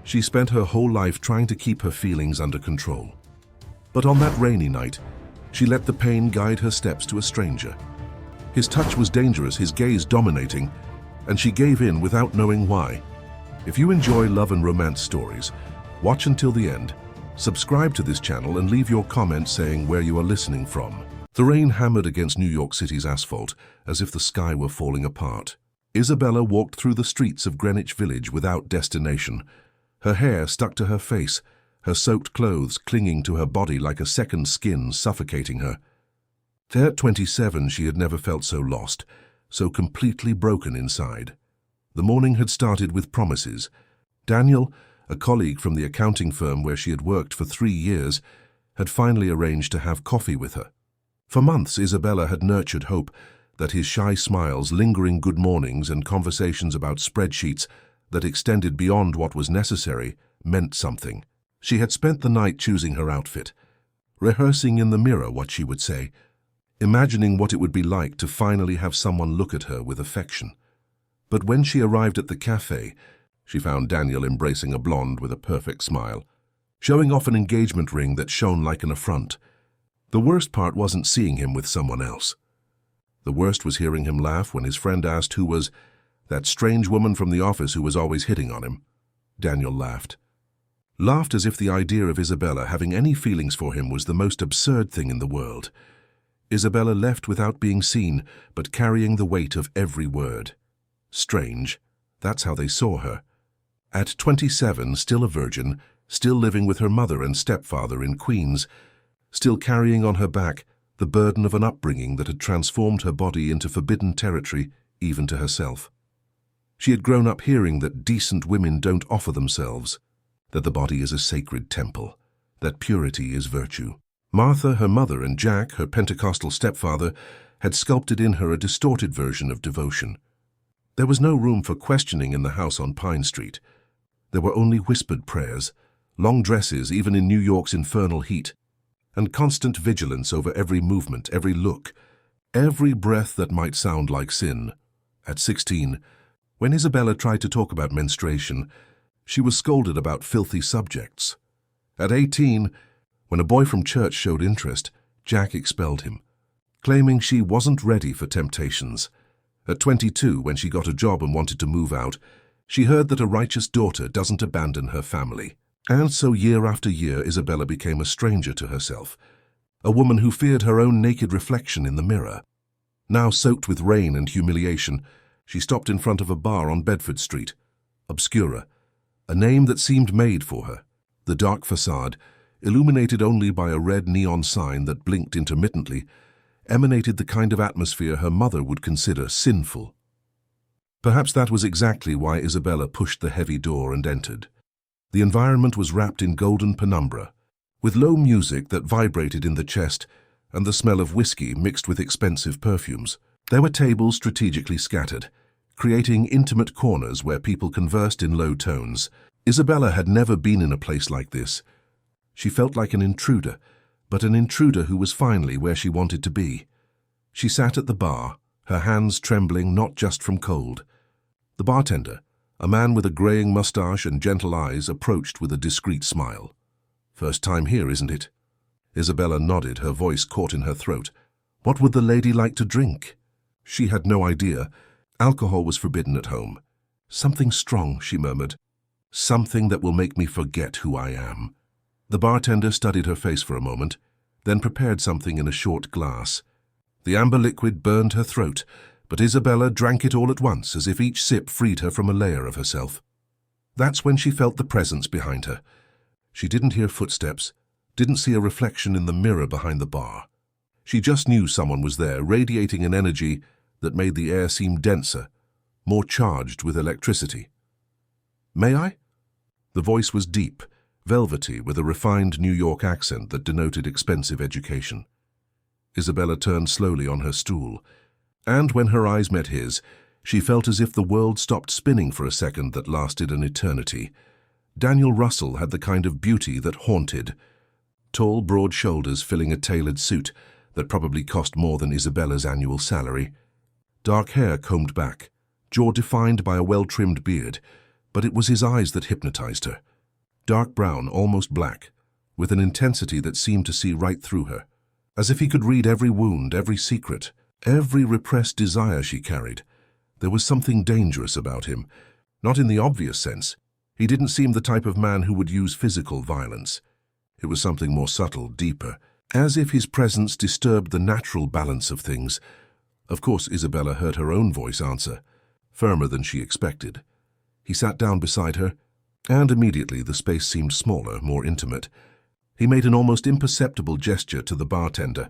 She spent her whole life trying to keep her feelings under control. But on that rainy night, she let the pain guide her steps to a stranger. His touch was dangerous, his gaze dominating, and she gave in without knowing why. If you enjoy love and romance stories, watch until the end, subscribe to this channel and leave your comment saying where you are listening from. The rain hammered against New York City's asphalt as if the sky were falling apart. Isabella walked through the streets of Greenwich Village without destination. Her hair stuck to her face, her soaked clothes clinging to her body like a second skin suffocating her. At 27, she had never felt so lost, so completely broken inside. The morning had started with promises. Daniel, a colleague from the accounting firm where she had worked for 3 years, had finally arranged to have coffee with her. For months, Isabella had nurtured hope that his shy smiles, lingering good mornings, and conversations about spreadsheets that extended beyond what was necessary meant something. She had spent the night choosing her outfit, rehearsing in the mirror what she would say, imagining what it would be like to finally have someone look at her with affection. But when she arrived at the cafe, she found Daniel embracing a blonde with a perfect smile, showing off an engagement ring that shone like an affront. The worst part wasn't seeing him with someone else. The worst was hearing him laugh when his friend asked who was that strange woman from the office who was always hitting on him. Daniel laughed. Laughed as if the idea of Isabella having any feelings for him was the most absurd thing in the world. Isabella left without being seen, but carrying the weight of every word. Strange, that's how they saw her. At 27, still a virgin, still living with her mother and stepfather in Queens, still carrying on her back the burden of an upbringing that had transformed her body into forbidden territory, even to herself. She had grown up hearing that decent women don't offer themselves, that the body is a sacred temple, that purity is virtue. Martha, her mother, and Jack, her Pentecostal stepfather, had sculpted in her a distorted version of devotion. There was no room for questioning in the house on Pine Street. There were only whispered prayers, long dresses even in New York's infernal heat, and constant vigilance over every movement, every look, every breath that might sound like sin. At 16, when Isabella tried to talk about menstruation, she was scolded about filthy subjects. At 18, when a boy from church showed interest, Jack expelled him, claiming she wasn't ready for temptations. At 22, when she got a job and wanted to move out, she heard that a righteous daughter doesn't abandon her family. And so year after year, Isabella became a stranger to herself, a woman who feared her own naked reflection in the mirror. Now soaked with rain and humiliation, she stopped in front of a bar on Bedford Street. Obscura, a name that seemed made for her. The dark facade, illuminated only by a red neon sign that blinked intermittently, emanated the kind of atmosphere her mother would consider sinful. Perhaps that was exactly why Isabella pushed the heavy door and entered. The environment was wrapped in golden penumbra, with low music that vibrated in the chest and the smell of whiskey mixed with expensive perfumes. There were tables strategically scattered, creating intimate corners where people conversed in low tones. Isabella had never been in a place like this. She felt like an intruder, but an intruder who was finally where she wanted to be. She sat at the bar, her hands trembling not just from cold. The bartender, a man with a graying mustache and gentle eyes, approached with a discreet smile. "First time here, isn't it?" Isabella nodded, her voice caught in her throat. "What would the lady like to drink?" She had no idea. Alcohol was forbidden at home. "Something strong," she murmured. "Something that will make me forget who I am." The bartender studied her face for a moment, then prepared something in a short glass. The amber liquid burned her throat, but Isabella drank it all at once, as if each sip freed her from a layer of herself. That's when she felt the presence behind her. She didn't hear footsteps, didn't see a reflection in the mirror behind the bar. She just knew someone was there, radiating an energy that made the air seem denser, more charged with electricity. "May I?" The voice was deep, velvety, with a refined New York accent that denoted expensive education. Isabella turned slowly on her stool, and when her eyes met his, she felt as if the world stopped spinning for a second that lasted an eternity. Daniel Russell had the kind of beauty that haunted. Tall, broad shoulders filling a tailored suit that probably cost more than Isabella's annual salary. Dark hair combed back, jaw defined by a well-trimmed beard, but it was his eyes that hypnotized her. dark brown, almost black, with an intensity that seemed to see right through her, as if he could read every wound, every secret, every repressed desire she carried. There was something dangerous about him, not in the obvious sense. He didn't seem the type of man who would use physical violence. It was something more subtle, deeper, as if his presence disturbed the natural balance of things. Of course, Isabella heard her own voice answer, firmer than she expected. He sat down beside her, and immediately the space seemed smaller, more intimate. He made an almost imperceptible gesture to the bartender,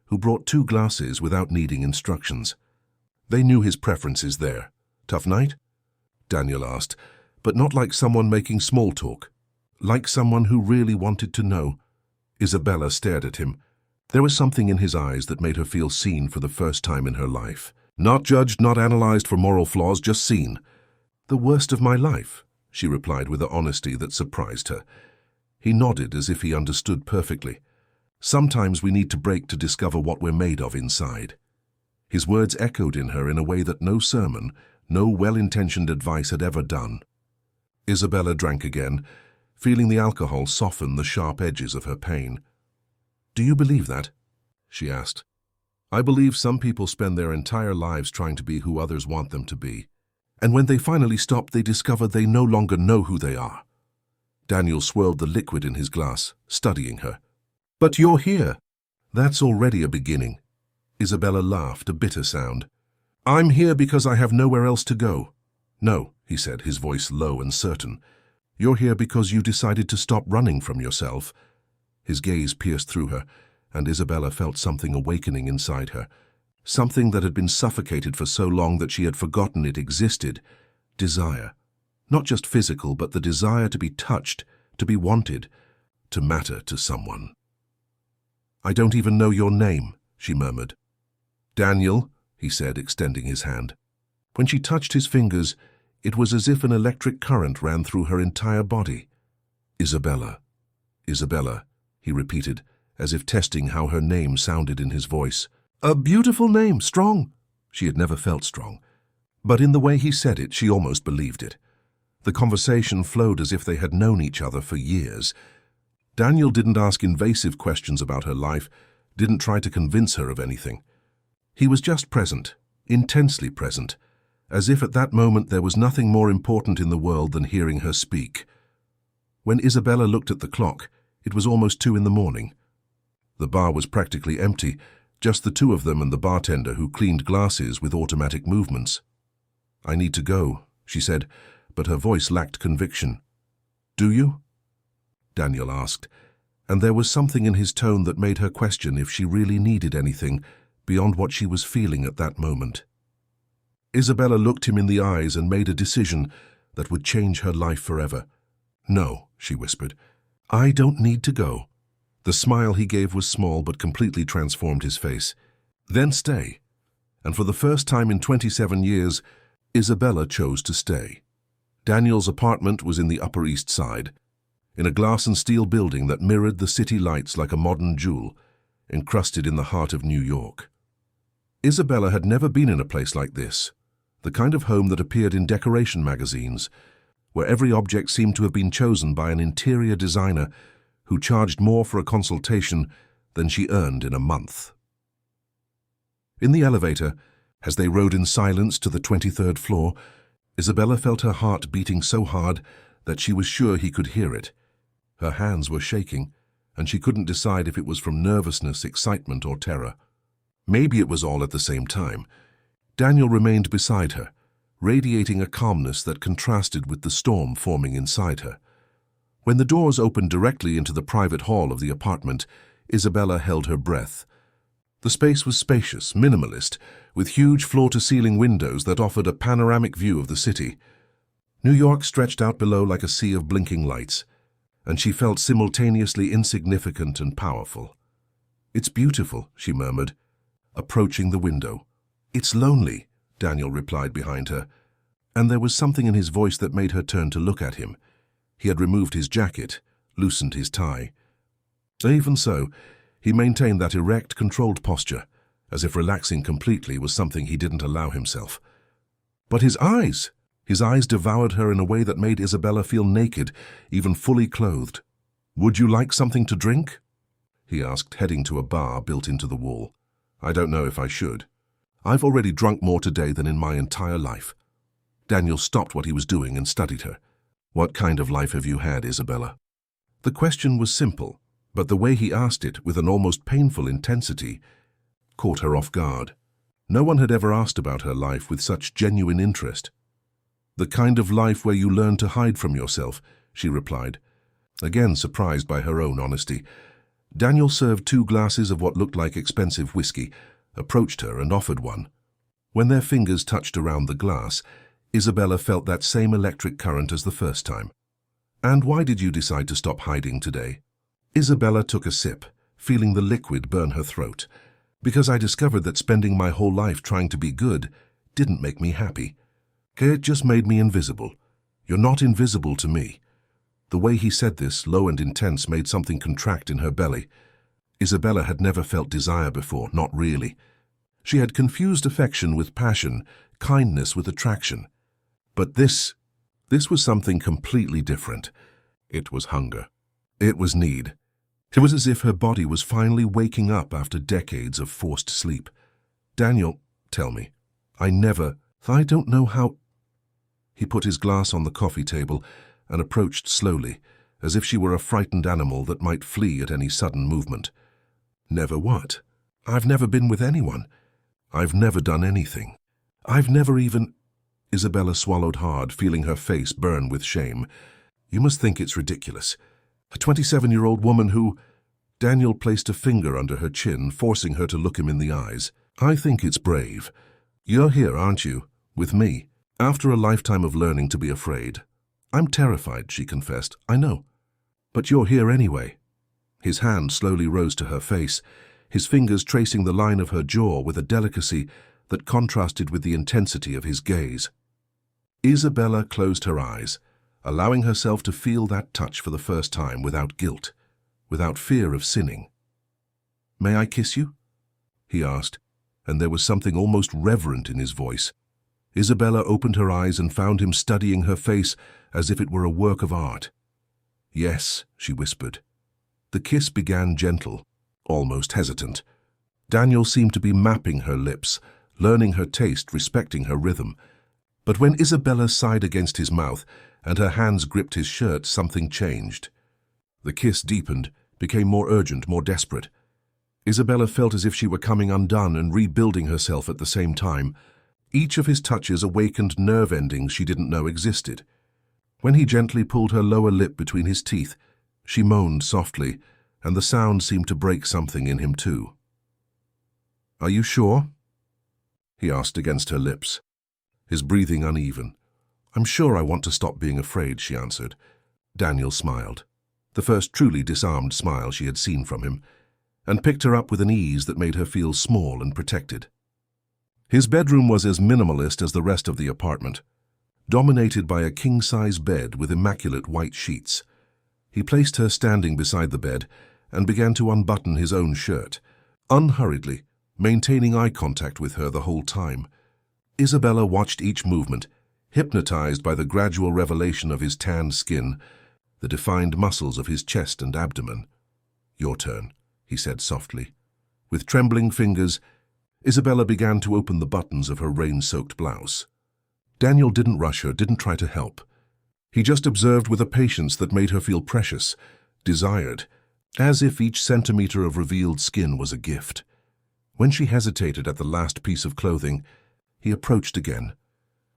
who brought 2 glasses without needing instructions. They knew his preferences there. Tough night? Daniel asked, but not like someone making small talk, like someone who really wanted to know. Isabella stared at him. There was something in his eyes that made her feel seen for the first time in her life. Not judged, not analyzed for moral flaws, just seen. The worst of my life, she replied with an honesty that surprised her. He nodded as if he understood perfectly. Sometimes we need to break to discover what we're made of inside. His words echoed in her in a way that no sermon, no well-intentioned advice had ever done. Isabella drank again, feeling the alcohol soften the sharp edges of her pain. "Do you believe that?" she asked. "I believe some people spend their entire lives trying to be who others want them to be. And when they finally stop, they discover they no longer know who they are." Daniel swirled the liquid in his glass, studying her. "But you're here." "That's already a beginning." Isabella laughed, a bitter sound. "I'm here because I have nowhere else to go." "No," he said, his voice low and certain. "You're here because you decided to stop running from yourself." His gaze pierced through her, and Isabella felt something awakening inside her. Something that had been suffocated for so long that she had forgotten it existed. Desire. Not just physical, but the desire to be touched, to be wanted, to matter to someone. "I don't even know your name," she murmured. "Daniel," he said, extending his hand. When she touched his fingers, it was as if an electric current ran through her entire body. "Isabella, Isabella," he repeated, as if testing how her name sounded in his voice. A beautiful name, strong. She had never felt strong. But in the way he said it, she almost believed it. The conversation flowed as if they had known each other for years. Daniel didn't ask invasive questions about her life, didn't try to convince her of anything. He was just present, intensely present, as if at that moment there was nothing more important in the world than hearing her speak. When Isabella looked at the clock, it was almost 2 in the morning. The bar was practically empty, just the 2 of them and the bartender who cleaned glasses with automatic movements. "I need to go," she said, but her voice lacked conviction. "Do you?" Daniel asked, and there was something in his tone that made her question if she really needed anything beyond what she was feeling at that moment. Isabella looked him in the eyes and made a decision that would change her life forever. "No," she whispered. "I don't need to go." The smile he gave was small but completely transformed his face. "Then stay." And for the first time in 27 years, Isabella chose to stay. Daniel's apartment was in the Upper East Side, in a glass and steel building that mirrored the city lights like a modern jewel, encrusted in the heart of New York. Isabella had never been in a place like this, the kind of home that appeared in decoration magazines, where every object seemed to have been chosen by an interior designer who charged more for a consultation than she earned in a month. In the elevator, as they rode in silence to the 23rd floor, Isabella felt her heart beating so hard that she was sure he could hear it. Her hands were shaking, and she couldn't decide if it was from nervousness, excitement, or terror. Maybe it was all at the same time. Daniel remained beside her, radiating a calmness that contrasted with the storm forming inside her. When the doors opened directly into the private hall of the apartment, Isabella held her breath. The space was spacious, minimalist, with huge floor-to-ceiling windows that offered a panoramic view of the city. New York stretched out below like a sea of blinking lights, and she felt simultaneously insignificant and powerful. "It's beautiful," she murmured, approaching the window. "It's lonely," Daniel replied behind her, and there was something in his voice that made her turn to look at him. He had removed his jacket, loosened his tie. Even so, he maintained that erect, controlled posture, as if relaxing completely was something he didn't allow himself. "But his eyes!" His eyes devoured her in a way that made Isabella feel naked, even fully clothed. "Would you like something to drink?" he asked, heading to a bar built into the wall. "I don't know if I should. I've already drunk more today than in my entire life." Daniel stopped what he was doing and studied her. "What kind of life have you had, Isabella?" The question was simple, but the way he asked it, with an almost painful intensity, caught her off guard. No one had ever asked about her life with such genuine interest. "The kind of life where you learn to hide from yourself," she replied, again surprised by her own honesty. Daniel served 2 glasses of what looked like expensive whiskey, approached her and offered one. When their fingers touched around the glass, Isabella felt that same electric current as the first time. "And why did you decide to stop hiding today?" Isabella took a sip, feeling the liquid burn her throat. "Because I discovered that spending my whole life trying to be good didn't make me happy. It just made me invisible. You're not invisible to me." The way he said this, low and intense, made something contract in her belly. Isabella had never felt desire before, not really. She had confused affection with passion, kindness with attraction. But this was something completely different. It was hunger. It was need. It was as if her body was finally waking up after decades of forced sleep. "Daniel, tell me. I don't know how—" He put his glass on the coffee table and approached slowly, as if she were a frightened animal that might flee at any sudden movement. "Never what? I've never been with anyone. I've never done anything. I've never even—" Isabella swallowed hard, feeling her face burn with shame. "You must think it's ridiculous. A 27-year-old woman who—" Daniel placed a finger under her chin, forcing her to look him in the eyes. "I think it's brave. You're here, aren't you? With me. After a lifetime of learning to be afraid." "I'm terrified," she confessed. "I know. But you're here anyway." His hand slowly rose to her face, his fingers tracing the line of her jaw with a delicacy that contrasted with the intensity of his gaze. Isabella closed her eyes, allowing herself to feel that touch for the first time without guilt, without fear of sinning. "May I kiss you?" he asked, and there was something almost reverent in his voice. Isabella opened her eyes and found him studying her face as if it were a work of art. "Yes," she whispered. The kiss began gentle, almost hesitant. Daniel seemed to be mapping her lips, learning her taste, respecting her rhythm. But when Isabella sighed against his mouth and her hands gripped his shirt, something changed. The kiss deepened, became more urgent, more desperate. Isabella felt as if she were coming undone and rebuilding herself at the same time. Each of his touches awakened nerve endings she didn't know existed. When he gently pulled her lower lip between his teeth, she moaned softly, and the sound seemed to break something in him too. "Are you sure?" he asked against her lips, his breathing uneven. "I'm sure I want to stop being afraid," she answered. Daniel smiled, the first truly disarmed smile she had seen from him, and picked her up with an ease that made her feel small and protected. His bedroom was as minimalist as the rest of the apartment, dominated by a king-size bed with immaculate white sheets. He placed her standing beside the bed and began to unbutton his own shirt, unhurriedly, maintaining eye contact with her the whole time. Isabella watched each movement, hypnotized by the gradual revelation of his tanned skin, the defined muscles of his chest and abdomen. "Your turn," he said softly. With trembling fingers, Isabella began to open the buttons of her rain-soaked blouse. Daniel didn't rush her, didn't try to help. He just observed with a patience that made her feel precious, desired, as if each centimeter of revealed skin was a gift. When she hesitated at the last piece of clothing, he approached again.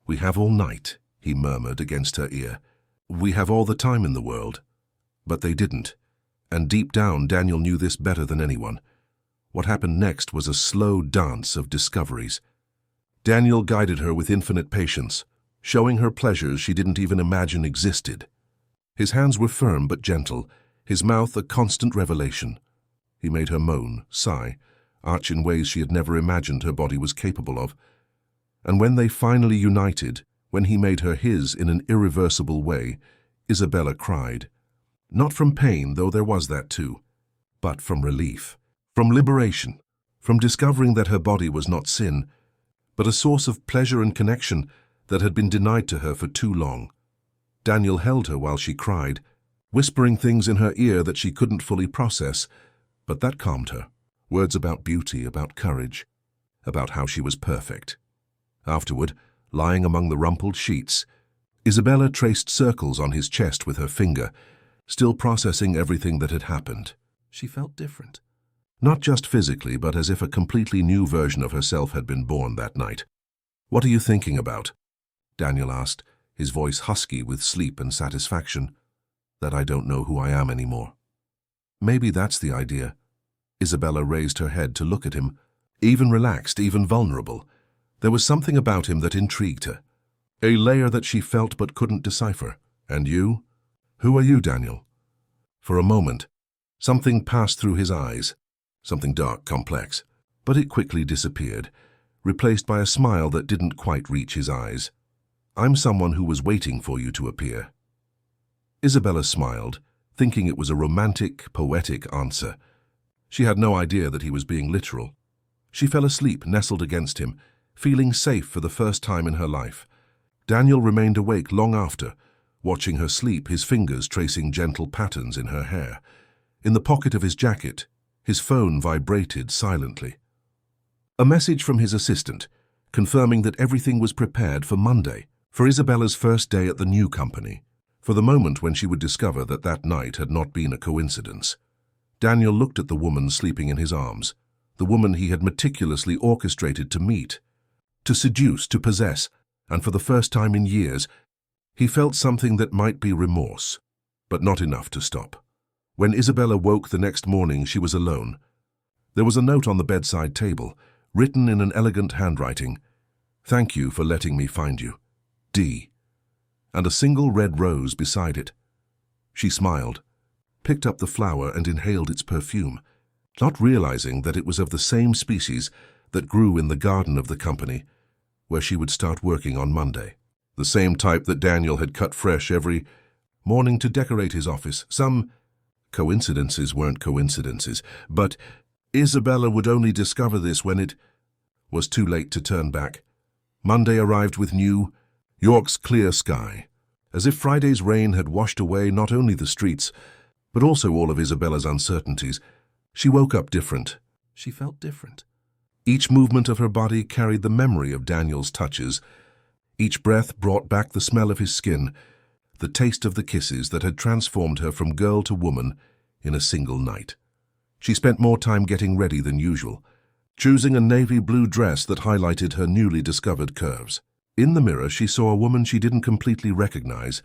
"We have all night," he murmured against her ear. "We have all the time in the world." But they didn't, and deep down Daniel knew this better than anyone. What happened next was a slow dance of discoveries. Daniel guided her with infinite patience, showing her pleasures she didn't even imagine existed. His hands were firm but gentle, his mouth a constant revelation. He made her moan, sigh, arch in ways she had never imagined her body was capable of. And when they finally united, when he made her his in an irreversible way, Isabella cried. Not from pain, though there was that too, but from relief, from liberation, from discovering that her body was not sin, but a source of pleasure and connection, that had been denied to her for too long. Daniel held her while she cried, whispering things in her ear that she couldn't fully process, but that calmed her. Words about beauty, about courage, about how she was perfect. Afterward, lying among the rumpled sheets, Isabella traced circles on his chest with her finger, still processing everything that had happened. She felt different. Not just physically, but as if a completely new version of herself had been born that night. "What are you thinking about?" Daniel asked, his voice husky with sleep and satisfaction. "That I don't know who I am anymore." "Maybe that's the idea." Isabella raised her head to look at him, even relaxed, even vulnerable. There was something about him that intrigued her, a layer that she felt but couldn't decipher. "And you? Who are you, Daniel?" For a moment, something passed through his eyes, something dark, complex, but it quickly disappeared, replaced by a smile that didn't quite reach his eyes. "I'm someone who was waiting for you to appear." Isabella smiled, thinking it was a romantic, poetic answer. She had no idea that he was being literal. She fell asleep, nestled against him, feeling safe for the first time in her life. Daniel remained awake long after, watching her sleep, his fingers tracing gentle patterns in her hair. In the pocket of his jacket, his phone vibrated silently. A message from his assistant, confirming that everything was prepared for Monday, for Isabella's first day at the new company, for the moment when she would discover that that night had not been a coincidence. Daniel looked at the woman sleeping in his arms, the woman he had meticulously orchestrated to meet, to seduce, to possess, and for the first time in years, he felt something that might be remorse, but not enough to stop. When Isabella woke the next morning, she was alone. There was a note on the bedside table, written in an elegant handwriting, "Thank you for letting me find you. D." And a single red rose beside it. She smiled, picked up the flower and inhaled its perfume, not realizing that it was of the same species that grew in the garden of the company, where she would start working on Monday. The same type that Daniel had cut fresh every morning to decorate his office. Some coincidences weren't coincidences, but Isabella would only discover this when it was too late to turn back. Monday arrived with New York's clear sky, as if Friday's rain had washed away not only the streets, but also all of Isabella's uncertainties. She woke up different. She felt different. Each movement of her body carried the memory of Daniel's touches. Each breath brought back the smell of his skin, the taste of the kisses that had transformed her from girl to woman in a single night. She spent more time getting ready than usual, choosing a navy blue dress that highlighted her newly discovered curves. In the mirror, she saw a woman she didn't completely recognize.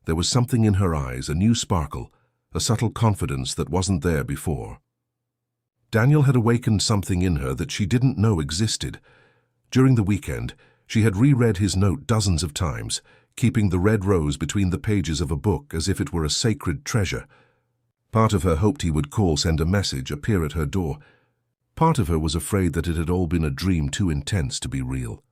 There was something in her eyes, a new sparkle, a subtle confidence that wasn't there before. Daniel had awakened something in her that she didn't know existed. During the weekend, she had reread his note dozens of times, keeping the red rose between the pages of a book as if it were a sacred treasure. Part of her hoped he would call, send a message, appear at her door. Part of her was afraid that it had all been a dream too intense to be real.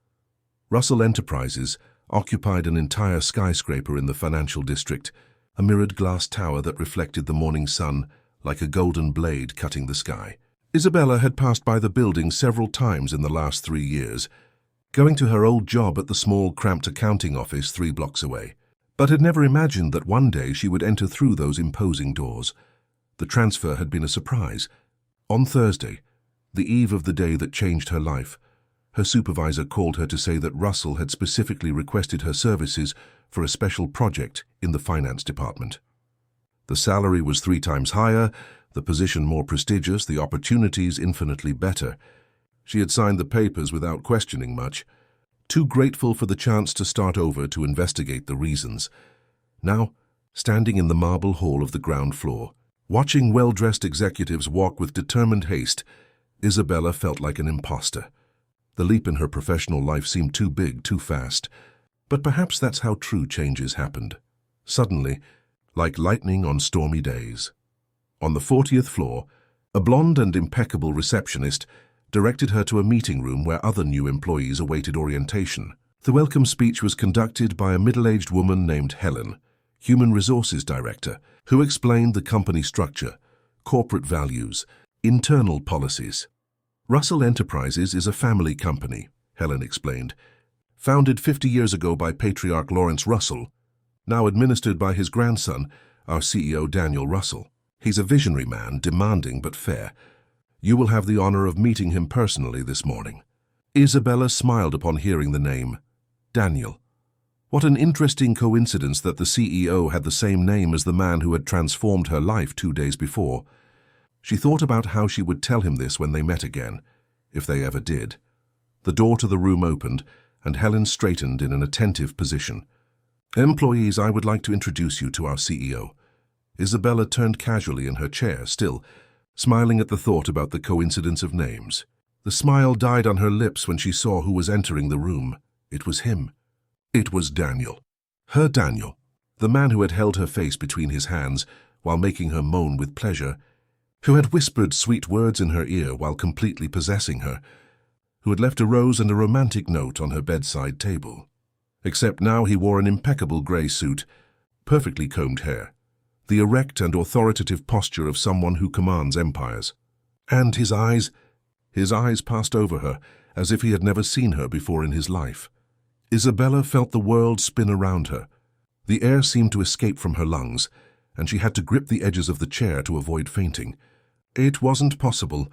Russell Enterprises occupied an entire skyscraper in the financial district, a mirrored glass tower that reflected the morning sun like a golden blade cutting the sky. Isabella had passed by the building several times in the last 3 years, going to her old job at the small, cramped accounting office 3 blocks away, but had never imagined that one day she would enter through those imposing doors. The transfer had been a surprise. On Thursday, the eve of the day that changed her life, her supervisor called her to say that Russell had specifically requested her services for a special project in the finance department. The salary was 3 times higher, the position more prestigious, the opportunities infinitely better. She had signed the papers without questioning much, too grateful for the chance to start over to investigate the reasons. Now, standing in the marble hall of the ground floor, watching well-dressed executives walk with determined haste, Isabella felt like an imposter. The leap in her professional life seemed too big, too fast. But perhaps that's how true changes happened. Suddenly, like lightning on stormy days. On the 40th floor, a blonde and impeccable receptionist directed her to a meeting room where other new employees awaited orientation. The welcome speech was conducted by a middle-aged woman named Helen, Human Resources Director, who explained the company structure, corporate values, internal policies. Russell Enterprises is a family company, Helen explained. founded 50 years ago by patriarch Lawrence Russell, now administered by his grandson, our CEO Daniel Russell. He's a visionary man, demanding but fair. You will have the honor of meeting him personally this morning." Isabella smiled upon hearing the name. Daniel. What an interesting coincidence that the CEO had the same name as the man who had transformed her life 2 days before. She thought about how she would tell him this when they met again, if they ever did. The door to the room opened, and Helen straightened in an attentive position. "Employees, I would like to introduce you to our CEO." Isabella turned casually in her chair, still smiling at the thought about the coincidence of names. The smile died on her lips when she saw who was entering the room. It was him. It was Daniel. Her Daniel, the man who had held her face between his hands while making her moan with pleasure, who had whispered sweet words in her ear while completely possessing her, who had left a rose and a romantic note on her bedside table. Except now he wore an impeccable grey suit, perfectly combed hair, the erect and authoritative posture of someone who commands empires. And his eyes passed over her as if he had never seen her before in his life. Isabella felt the world spin around her. The air seemed to escape from her lungs, and she had to grip the edges of the chair to avoid fainting. It wasn't possible.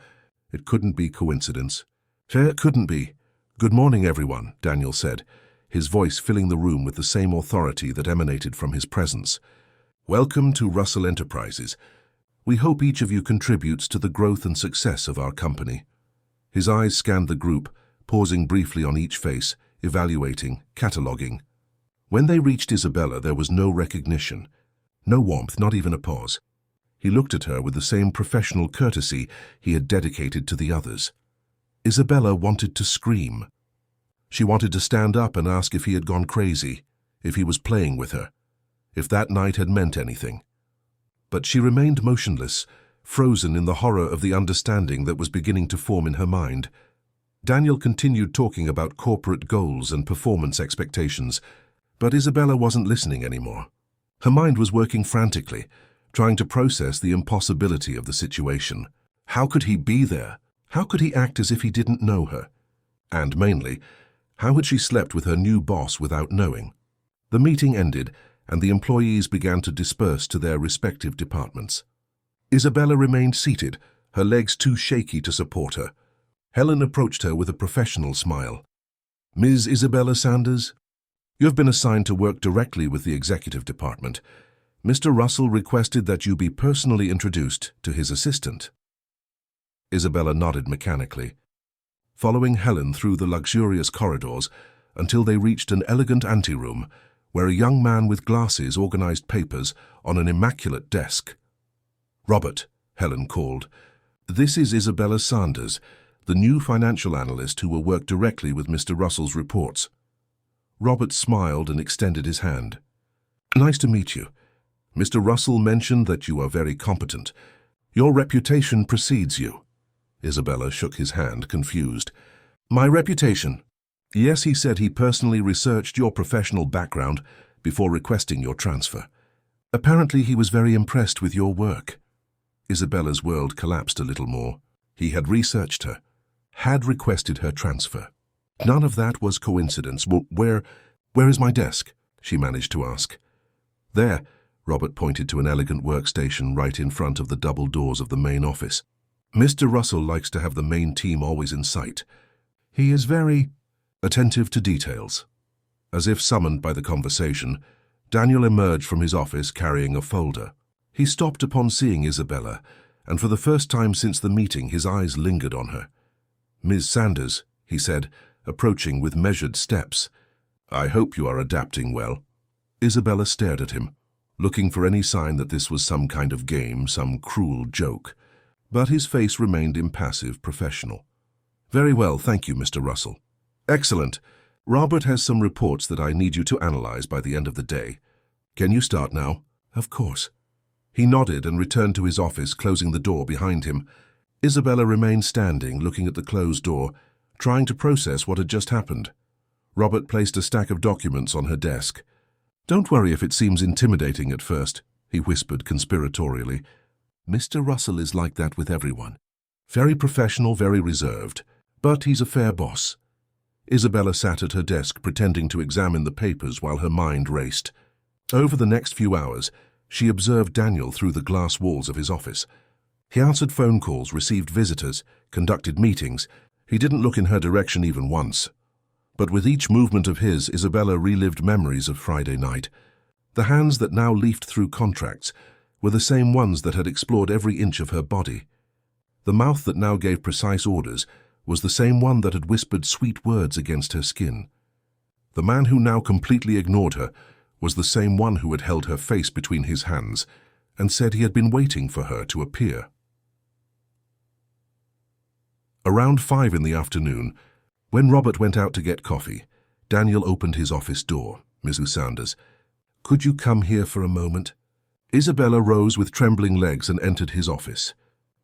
It couldn't be coincidence. It couldn't be. "Good morning, everyone," Daniel said, his voice filling the room with the same authority that emanated from his presence. "Welcome to Russell Enterprises. We hope each of you contributes to the growth and success of our company." His eyes scanned the group, pausing briefly on each face, evaluating, cataloguing. When they reached Isabella, there was no recognition, no warmth, not even a pause. He looked at her with the same professional courtesy he had dedicated to the others. Isabella wanted to scream. She wanted to stand up and ask if he had gone crazy, if he was playing with her, if that night had meant anything. But she remained motionless, frozen in the horror of the understanding that was beginning to form in her mind. Daniel continued talking about corporate goals and performance expectations, but Isabella wasn't listening anymore. Her mind was working frantically, trying to process the impossibility of the situation. How could he be there? How could he act as if he didn't know her? And mainly, how had she slept with her new boss without knowing? The meeting ended, and the employees began to disperse to their respective departments. Isabella remained seated, her legs too shaky to support her. Helen approached her with a professional smile. "Ms. Isabella Sanders, you have been assigned to work directly with the executive department. Mr. Russell requested that you be personally introduced to his assistant." Isabella nodded mechanically, following Helen through the luxurious corridors until they reached an elegant anteroom where a young man with glasses organized papers on an immaculate desk. "Robert," Helen called, "this is Isabella Sanders, the new financial analyst who will work directly with Mr. Russell's reports." Robert smiled and extended his hand. "Nice to meet you. Mr. Russell mentioned that you are very competent. Your reputation precedes you." Isabella shook his hand, confused. "My reputation?" "Yes, he said he personally researched your professional background before requesting your transfer. Apparently he was very impressed with your work." Isabella's world collapsed a little more. He had researched her, had requested her transfer. None of that was coincidence. Where is my desk?" she managed to ask. "There," Robert pointed to an elegant workstation right in front of the double doors of the main office. "Mr. Russell likes to have the main team always in sight. He is very attentive to details." As if summoned by the conversation, Daniel emerged from his office carrying a folder. He stopped upon seeing Isabella, and for the first time since the meeting his eyes lingered on her. "Ms. Sanders," he said, approaching with measured steps. "I hope you are adapting well." Isabella stared at him, looking for any sign that this was some kind of game, some cruel joke. But his face remained impassive, professional. "Very well, thank you, Mr. Russell." "Excellent. Robert has some reports that I need you to analyze by the end of the day. Can you start now?" "Of course." He nodded and returned to his office, closing the door behind him. Isabella remained standing, looking at the closed door, trying to process what had just happened. Robert placed a stack of documents on her desk. "Don't worry if it seems intimidating at first," he whispered conspiratorially. "Mr. Russell is like that with everyone. Very professional, very reserved, but he's a fair boss. Isabella sat at her desk pretending to examine the papers while her mind raced. Over the next few hours, she observed Daniel through the glass walls of his office. He answered phone calls, received visitors, conducted meetings. He didn't look in her direction even once. But with each movement of his, Isabella relived memories of Friday night. The hands that now leafed through contracts were the same ones that had explored every inch of her body. The mouth that now gave precise orders was the same one that had whispered sweet words against her skin. The man who now completely ignored her was the same one who had held her face between his hands and said he had been waiting for her to appear. Around 5 in the afternoon, when Robert went out to get coffee, Daniel opened his office door. "Mrs. Sanders, could you come here for a moment?" Isabella rose with trembling legs and entered his office.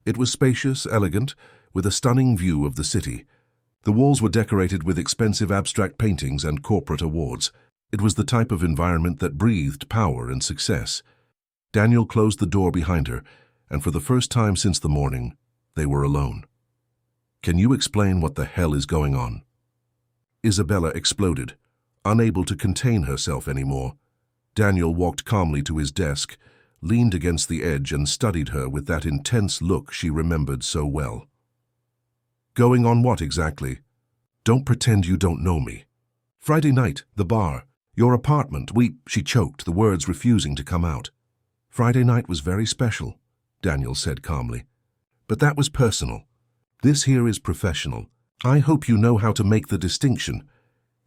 It was spacious, elegant, with a stunning view of the city. The walls were decorated with expensive abstract paintings and corporate awards. It was the type of environment that breathed power and success. Daniel closed the door behind her, and for the first time since the morning, they were alone. "Can you explain what the hell is going on?" Isabella exploded, unable to contain herself anymore. Daniel walked calmly to his desk, leaned against the edge and studied her with that intense look she remembered so well. "Going on what exactly? Don't pretend you don't know me." "Friday night, the bar, your apartment, she choked, the words refusing to come out. "Friday night was very special," Daniel said calmly. "But that was personal. This here is professional. I hope you know how to make the distinction."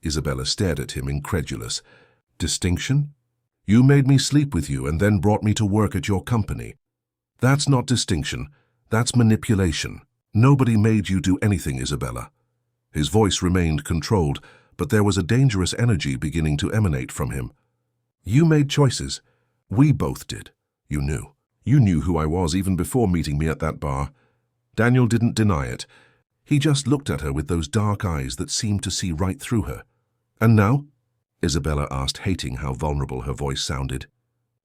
Isabella stared at him, incredulous. "Distinction? You made me sleep with you and then brought me to work at your company. That's not distinction. That's manipulation. Nobody made you do anything, Isabella." His voice remained controlled, but there was a dangerous energy beginning to emanate from him. "You made choices. We both did. You knew. You knew who I was even before meeting me at that bar." Daniel didn't deny it. He just looked at her with those dark eyes that seemed to see right through her. "And now?" Isabella asked, hating how vulnerable her voice sounded.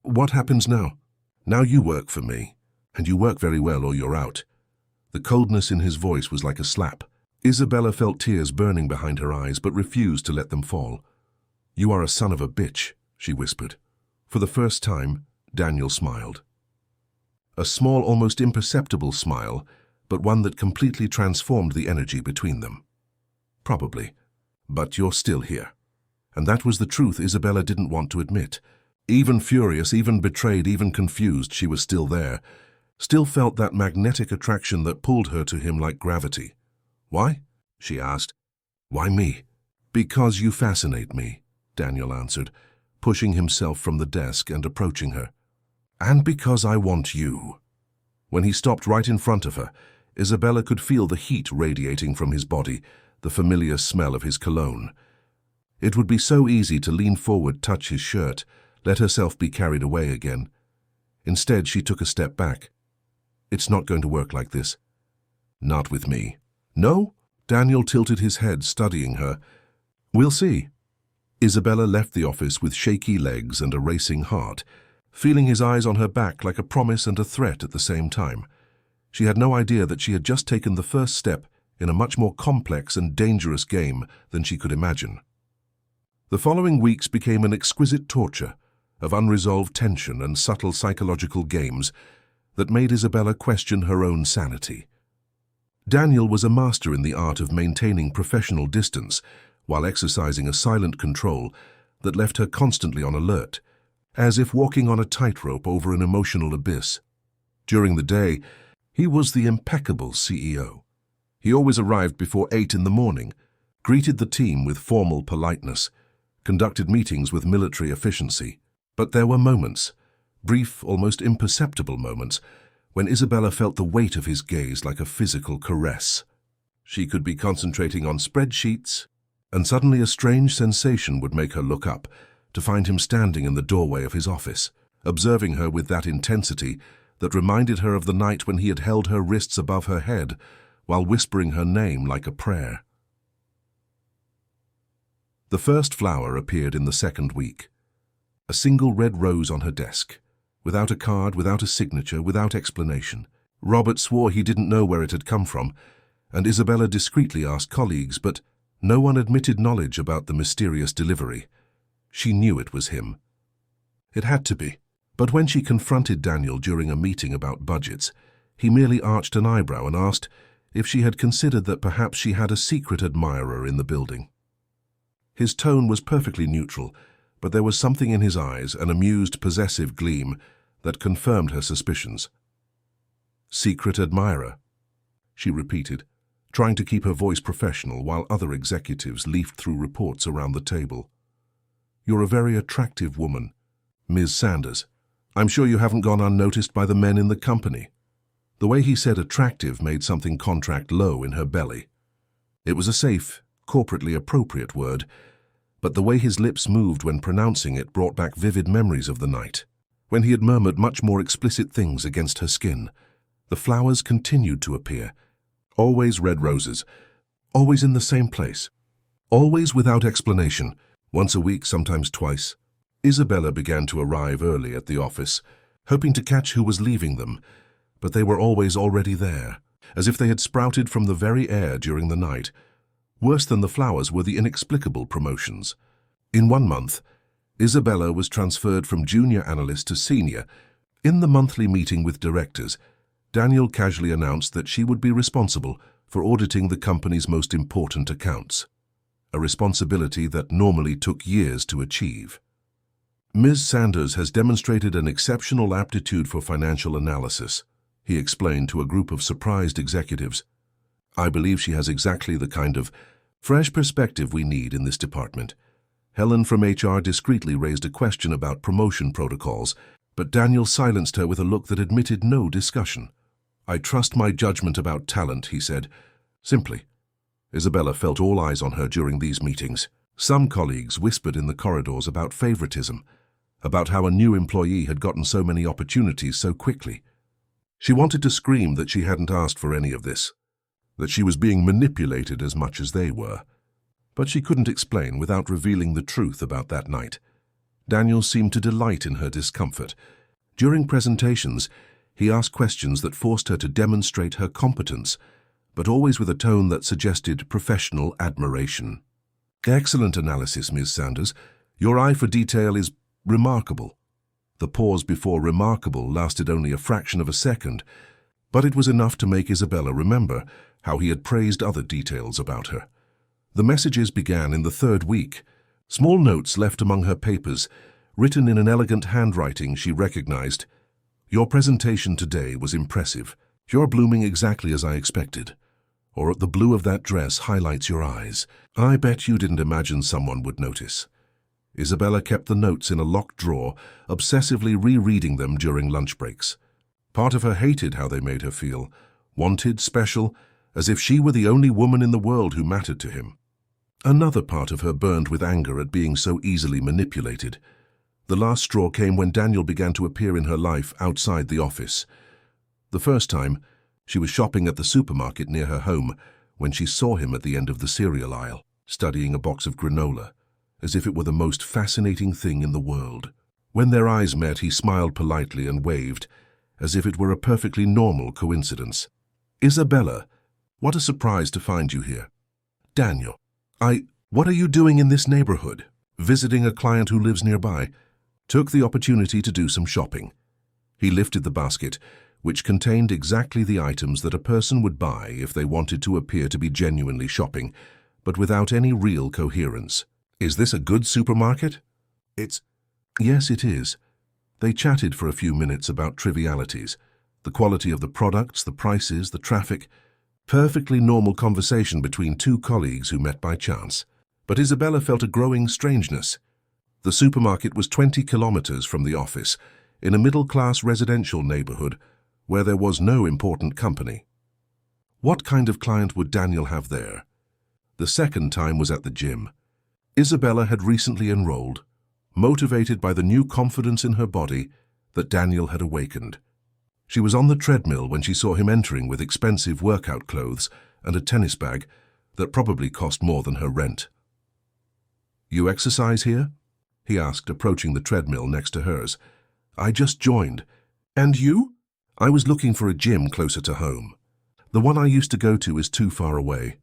"What happens now? Now you work for me, and you work very well or you're out." The coldness in his voice was like a slap. Isabella felt tears burning behind her eyes but refused to let them fall. "You are a son of a bitch," she whispered. For the first time, Daniel smiled. A small, almost imperceptible smile, but one that completely transformed the energy between them. "Probably, but you're still here." And that was the truth Isabella didn't want to admit. Even furious, even betrayed, even confused, she was still there. Still felt that magnetic attraction that pulled her to him like gravity. "Why?" she asked. "Why me?" "Because you fascinate me," Daniel answered, pushing himself from the desk and approaching her. "And because I want you." When he stopped right in front of her, Isabella could feel the heat radiating from his body, the familiar smell of his cologne. It would be so easy to lean forward, touch his shirt, let herself be carried away again. Instead, she took a step back. "It's not going to work like this." "Not with me." "No?" Daniel tilted his head, studying her. "We'll see." Isabella left the office with shaky legs and a racing heart, feeling his eyes on her back like a promise and a threat at the same time. She had no idea that she had just taken the first step in a much more complex and dangerous game than she could imagine. The following weeks became an exquisite torture of unresolved tension and subtle psychological games that made Isabella question her own sanity. Daniel was a master in the art of maintaining professional distance while exercising a silent control that left her constantly on alert, as if walking on a tightrope over an emotional abyss. During the day, he was the impeccable CEO. He always arrived before 8 in the morning, greeted the team with formal politeness, conducted meetings with military efficiency. But there were moments, brief, almost imperceptible moments, when Isabella felt the weight of his gaze like a physical caress. She could be concentrating on spreadsheets, and suddenly a strange sensation would make her look up to find him standing in the doorway of his office, observing her with that intensity that reminded her of the night when he had held her wrists above her head while whispering her name like a prayer. The first flower appeared in the second week. A single red rose on her desk, without a card, without a signature, without explanation. Robert swore he didn't know where it had come from, and Isabella discreetly asked colleagues, but No one admitted knowledge about the mysterious delivery. She knew it was him. It had to be. But when she confronted Daniel during a meeting about budgets, he merely arched an eyebrow and asked if she had considered that perhaps she had a secret admirer in the building. His tone was perfectly neutral, but there was something in his eyes, an amused, possessive gleam, that confirmed her suspicions. "Secret admirer," she repeated, trying to keep her voice professional while other executives leafed through reports around the table. "You're a very attractive woman, Ms. Sanders. I'm sure you haven't gone unnoticed by the men in the company." The way he said attractive made something contract low in her belly. It was a safe, corporately appropriate word, but the way his lips moved when pronouncing it brought back vivid memories of the night, when he had murmured much more explicit things against her skin. The flowers continued to appear. Always red roses. Always in the same place. Always without explanation. Once a week, sometimes twice. Isabella began to arrive early at the office, hoping to catch who was leaving them, but they were always already there, as if they had sprouted from the very air during the night. Worse than the flowers were the inexplicable promotions. In 1 month, Isabella was transferred from junior analyst to senior. In the monthly meeting with directors, Daniel casually announced that she would be responsible for auditing the company's most important accounts, a responsibility that normally took years to achieve. "Ms. Sanders has demonstrated an exceptional aptitude for financial analysis," he explained to a group of surprised executives. "I believe she has exactly the kind of fresh perspective we need in this department." Helen from HR discreetly raised a question about promotion protocols, but Daniel silenced her with a look that admitted no discussion. "I trust my judgment about talent," he said, simply. Isabella felt all eyes on her during these meetings. Some colleagues whispered in the corridors about favoritism, about how a new employee had gotten so many opportunities so quickly. She wanted to scream that she hadn't asked for any of this, that she was being manipulated as much as they were. But she couldn't explain without revealing the truth about that night. Daniel seemed to delight in her discomfort. During presentations, he asked questions that forced her to demonstrate her competence, but always with a tone that suggested professional admiration. "Excellent analysis, Ms. Sanders. Your eye for detail is remarkable." The pause before remarkable lasted only a fraction of a second, but it was enough to make Isabella remember how he had praised other details about her. The messages began in the 3rd week. Small notes left among her papers, written in an elegant handwriting she recognized. "Your presentation today was impressive. You're blooming exactly as I expected. Or the blue of that dress highlights your eyes. I bet you didn't imagine someone would notice." Isabella kept the notes in a locked drawer, obsessively rereading them during lunch breaks. Part of her hated how they made her feel, wanted, special, as if she were the only woman in the world who mattered to him. Another part of her burned with anger at being so easily manipulated. The last straw came when Daniel began to appear in her life outside the office. The first time, she was shopping at the supermarket near her home when she saw him at the end of the cereal aisle, studying a box of granola, as if it were the most fascinating thing in the world. When their eyes met, he smiled politely and waved, as if it were a perfectly normal coincidence. "Isabella, what a surprise to find you here." "Daniel, what are you doing in this neighborhood?" "Visiting a client who lives nearby. Took the opportunity to do some shopping." He lifted the basket, which contained exactly the items that a person would buy if they wanted to appear to be genuinely shopping, but without any real coherence. "Is this a good supermarket?" "Yes, it is." They chatted for a few minutes about trivialities, the quality of the products, the prices, the traffic. Perfectly normal conversation between two colleagues who met by chance. But Isabella felt a growing strangeness. The supermarket was 20 kilometers from the office, in a middle-class residential neighborhood where there was no important company. What kind of client would Daniel have there? The second time was at the gym. Isabella had recently enrolled, motivated by the new confidence in her body that Daniel had awakened. She was on the treadmill when she saw him entering with expensive workout clothes and a tennis bag that probably cost more than her rent. "You exercise here?" he asked, approaching the treadmill next to hers. "I just joined." "And you?" "I was looking for a gym closer to home. The one I used to go to is too far away."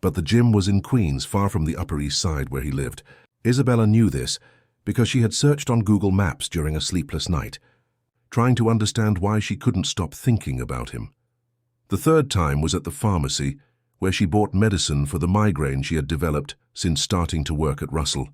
But the gym was in Queens, far from the Upper East Side where he lived. Isabella knew this because she had searched on Google Maps during a sleepless night, trying to understand why she couldn't stop thinking about him. The third time was at the pharmacy, where she bought medicine for the migraine she had developed since starting to work at Russell.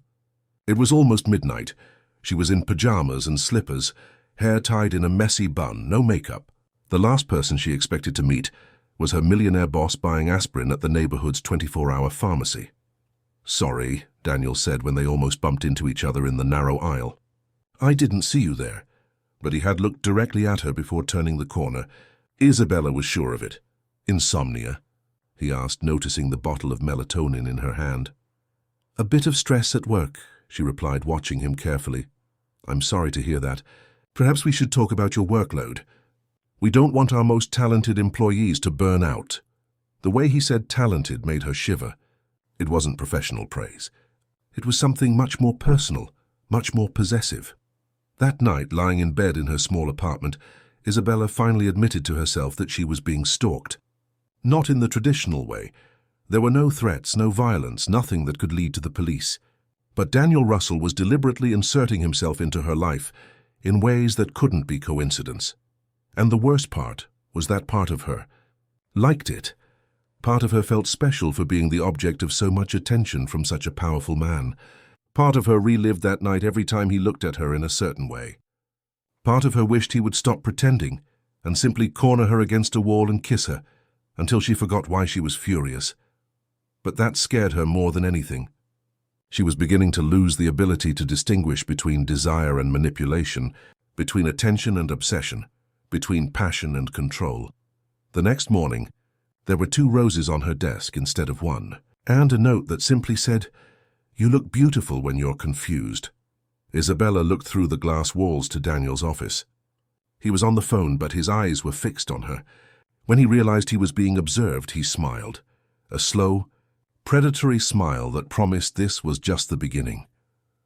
It was almost midnight. She was in pajamas and slippers, hair tied in a messy bun, no makeup. The last person she expected to meet was her millionaire boss buying aspirin at the neighborhood's 24-hour pharmacy. "Sorry," Daniel said when they almost bumped into each other in the narrow aisle. "I didn't see you there." But he had looked directly at her before turning the corner. Isabella was sure of it. "Insomnia?" he asked, noticing the bottle of melatonin in her hand. "A bit of stress at work," she replied, watching him carefully. "I'm sorry to hear that. Perhaps we should talk about your workload. We don't want our most talented employees to burn out." The way he said talented made her shiver. It wasn't professional praise. It was something much more personal, much more possessive. That night, lying in bed in her small apartment, Isabella finally admitted to herself that she was being stalked. Not in the traditional way. There were no threats, no violence, nothing that could lead to the police. But Daniel Russell was deliberately inserting himself into her life in ways that couldn't be coincidence. And the worst part was that part of her liked it. Part of her felt special for being the object of so much attention from such a powerful man. Part of her relived that night every time he looked at her in a certain way. Part of her wished he would stop pretending and simply corner her against a wall and kiss her until she forgot why she was furious. But that scared her more than anything. She was beginning to lose the ability to distinguish between desire and manipulation, between attention and obsession, between passion and control. The next morning, there were 2 roses on her desk instead of 1, and a note that simply said, "You look beautiful when you're confused." Isabella looked through the glass walls to Daniel's office. He was on the phone, but his eyes were fixed on her. When he realized he was being observed, he smiled. A slow, predatory smile that promised this was just the beginning.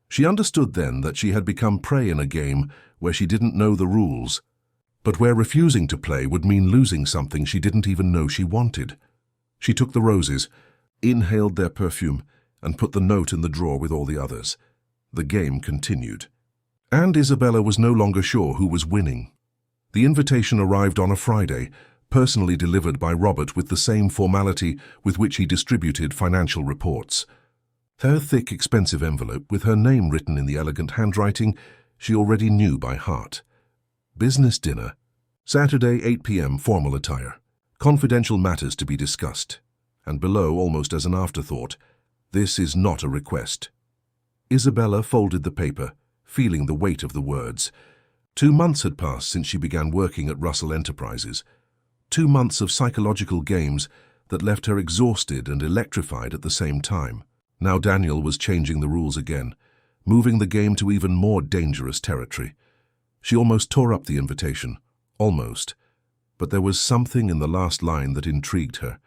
She understood then that she had become prey in a game where she didn't know the rules, but where refusing to play would mean losing something she didn't even know she wanted. She took the roses, inhaled their perfume, and put the note in the drawer with all the others. The game continued. And Isabella was no longer sure who was winning. The invitation arrived on a Friday, personally delivered by Robert with the same formality with which he distributed financial reports. Her thick, expensive envelope, with her name written in the elegant handwriting she already knew by heart. Business dinner. Saturday, 8 p.m., formal attire. Confidential matters to be discussed. And below, almost as an afterthought, "This is not a request." Isabella folded the paper, feeling the weight of the words. 2 months had passed since she began working at Russell Enterprises. 2 months of psychological games that left her exhausted and electrified at the same time. Now Daniel was changing the rules again, moving the game to even more dangerous territory. She almost tore up the invitation. Almost. But there was something in the last line that intrigued her.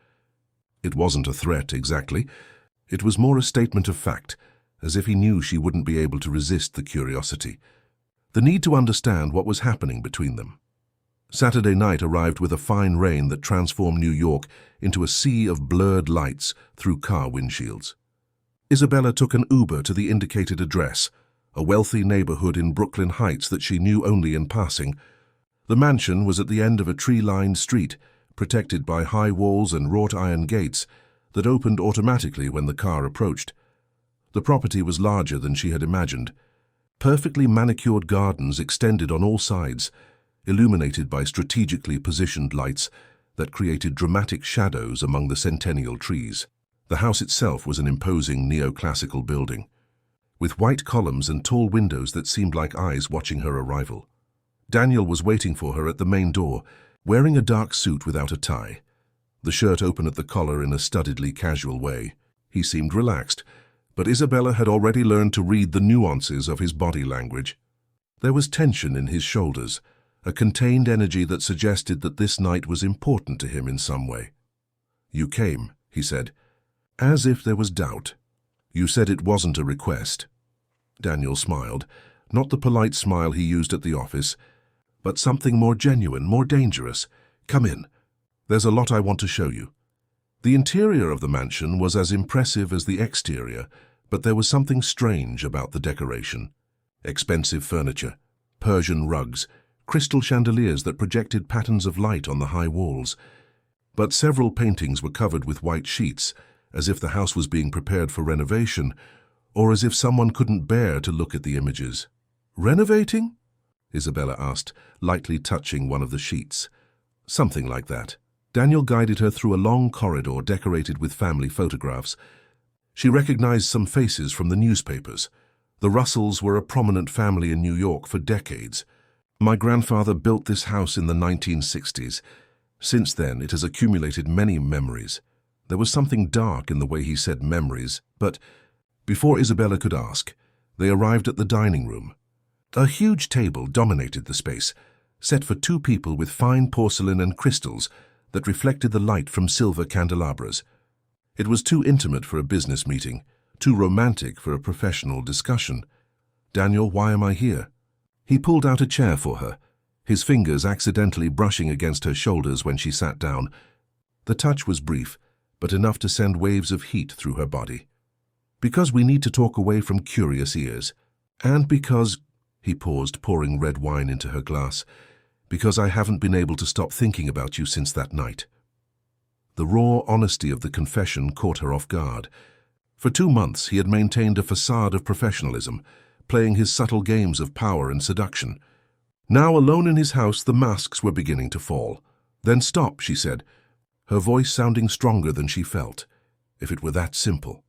It wasn't a threat, exactly. It was more a statement of fact, as if he knew she wouldn't be able to resist the curiosity. The need to understand what was happening between them. Saturday night arrived with a fine rain that transformed New York into a sea of blurred lights through car windshields. Isabella took an Uber to the indicated address, a wealthy neighborhood in Brooklyn Heights that she knew only in passing. The mansion was at the end of a tree-lined street, protected by high walls and wrought iron gates that opened automatically when the car approached. The property was larger than she had imagined. Perfectly manicured gardens extended on all sides, illuminated by strategically positioned lights that created dramatic shadows among the centennial trees. The house itself was an imposing neoclassical building, with white columns and tall windows that seemed like eyes watching her arrival. Daniel was waiting for her at the main door, wearing a dark suit without a tie, the shirt open at the collar in a studiedly casual way. He seemed relaxed, but Isabella had already learned to read the nuances of his body language. There was tension in his shoulders, a contained energy that suggested that this night was important to him in some way. "You came," he said, as if there was doubt. "You said it wasn't a request." Daniel smiled, not the polite smile he used at the office, but something more genuine, more dangerous. "Come in. There's a lot I want to show you." The interior of the mansion was as impressive as the exterior, but there was something strange about the decoration. Expensive furniture, Persian rugs, crystal chandeliers that projected patterns of light on the high walls. But several paintings were covered with white sheets, as if the house was being prepared for renovation, or as if someone couldn't bear to look at the images. "Renovating?" Isabella asked, lightly touching one of the sheets. "Something like that." Daniel guided her through a long corridor decorated with family photographs. She recognized some faces from the newspapers. The Russells were a prominent family in New York for decades. "My grandfather built this house in the 1960s. Since then, it has accumulated many memories." There was something dark in the way he said memories, but before Isabella could ask, they arrived at the dining room. A huge table dominated the space, set for two people with fine porcelain and crystals that reflected the light from silver candelabras. It was too intimate for a business meeting, too romantic for a professional discussion. "Daniel, why am I here?" He pulled out a chair for her, his fingers accidentally brushing against her shoulders when she sat down. The touch was brief, but enough to send waves of heat through her body. "Because we need to talk away from curious ears. And because," he paused, pouring red wine into her glass, "because I haven't been able to stop thinking about you since that night." The raw honesty of the confession caught her off guard. For 2 months he had maintained a facade of professionalism, playing his subtle games of power and seduction. Now, alone in his house, the masks were beginning to fall. "Then stop," she said, her voice sounding stronger than she felt. If it were that simple.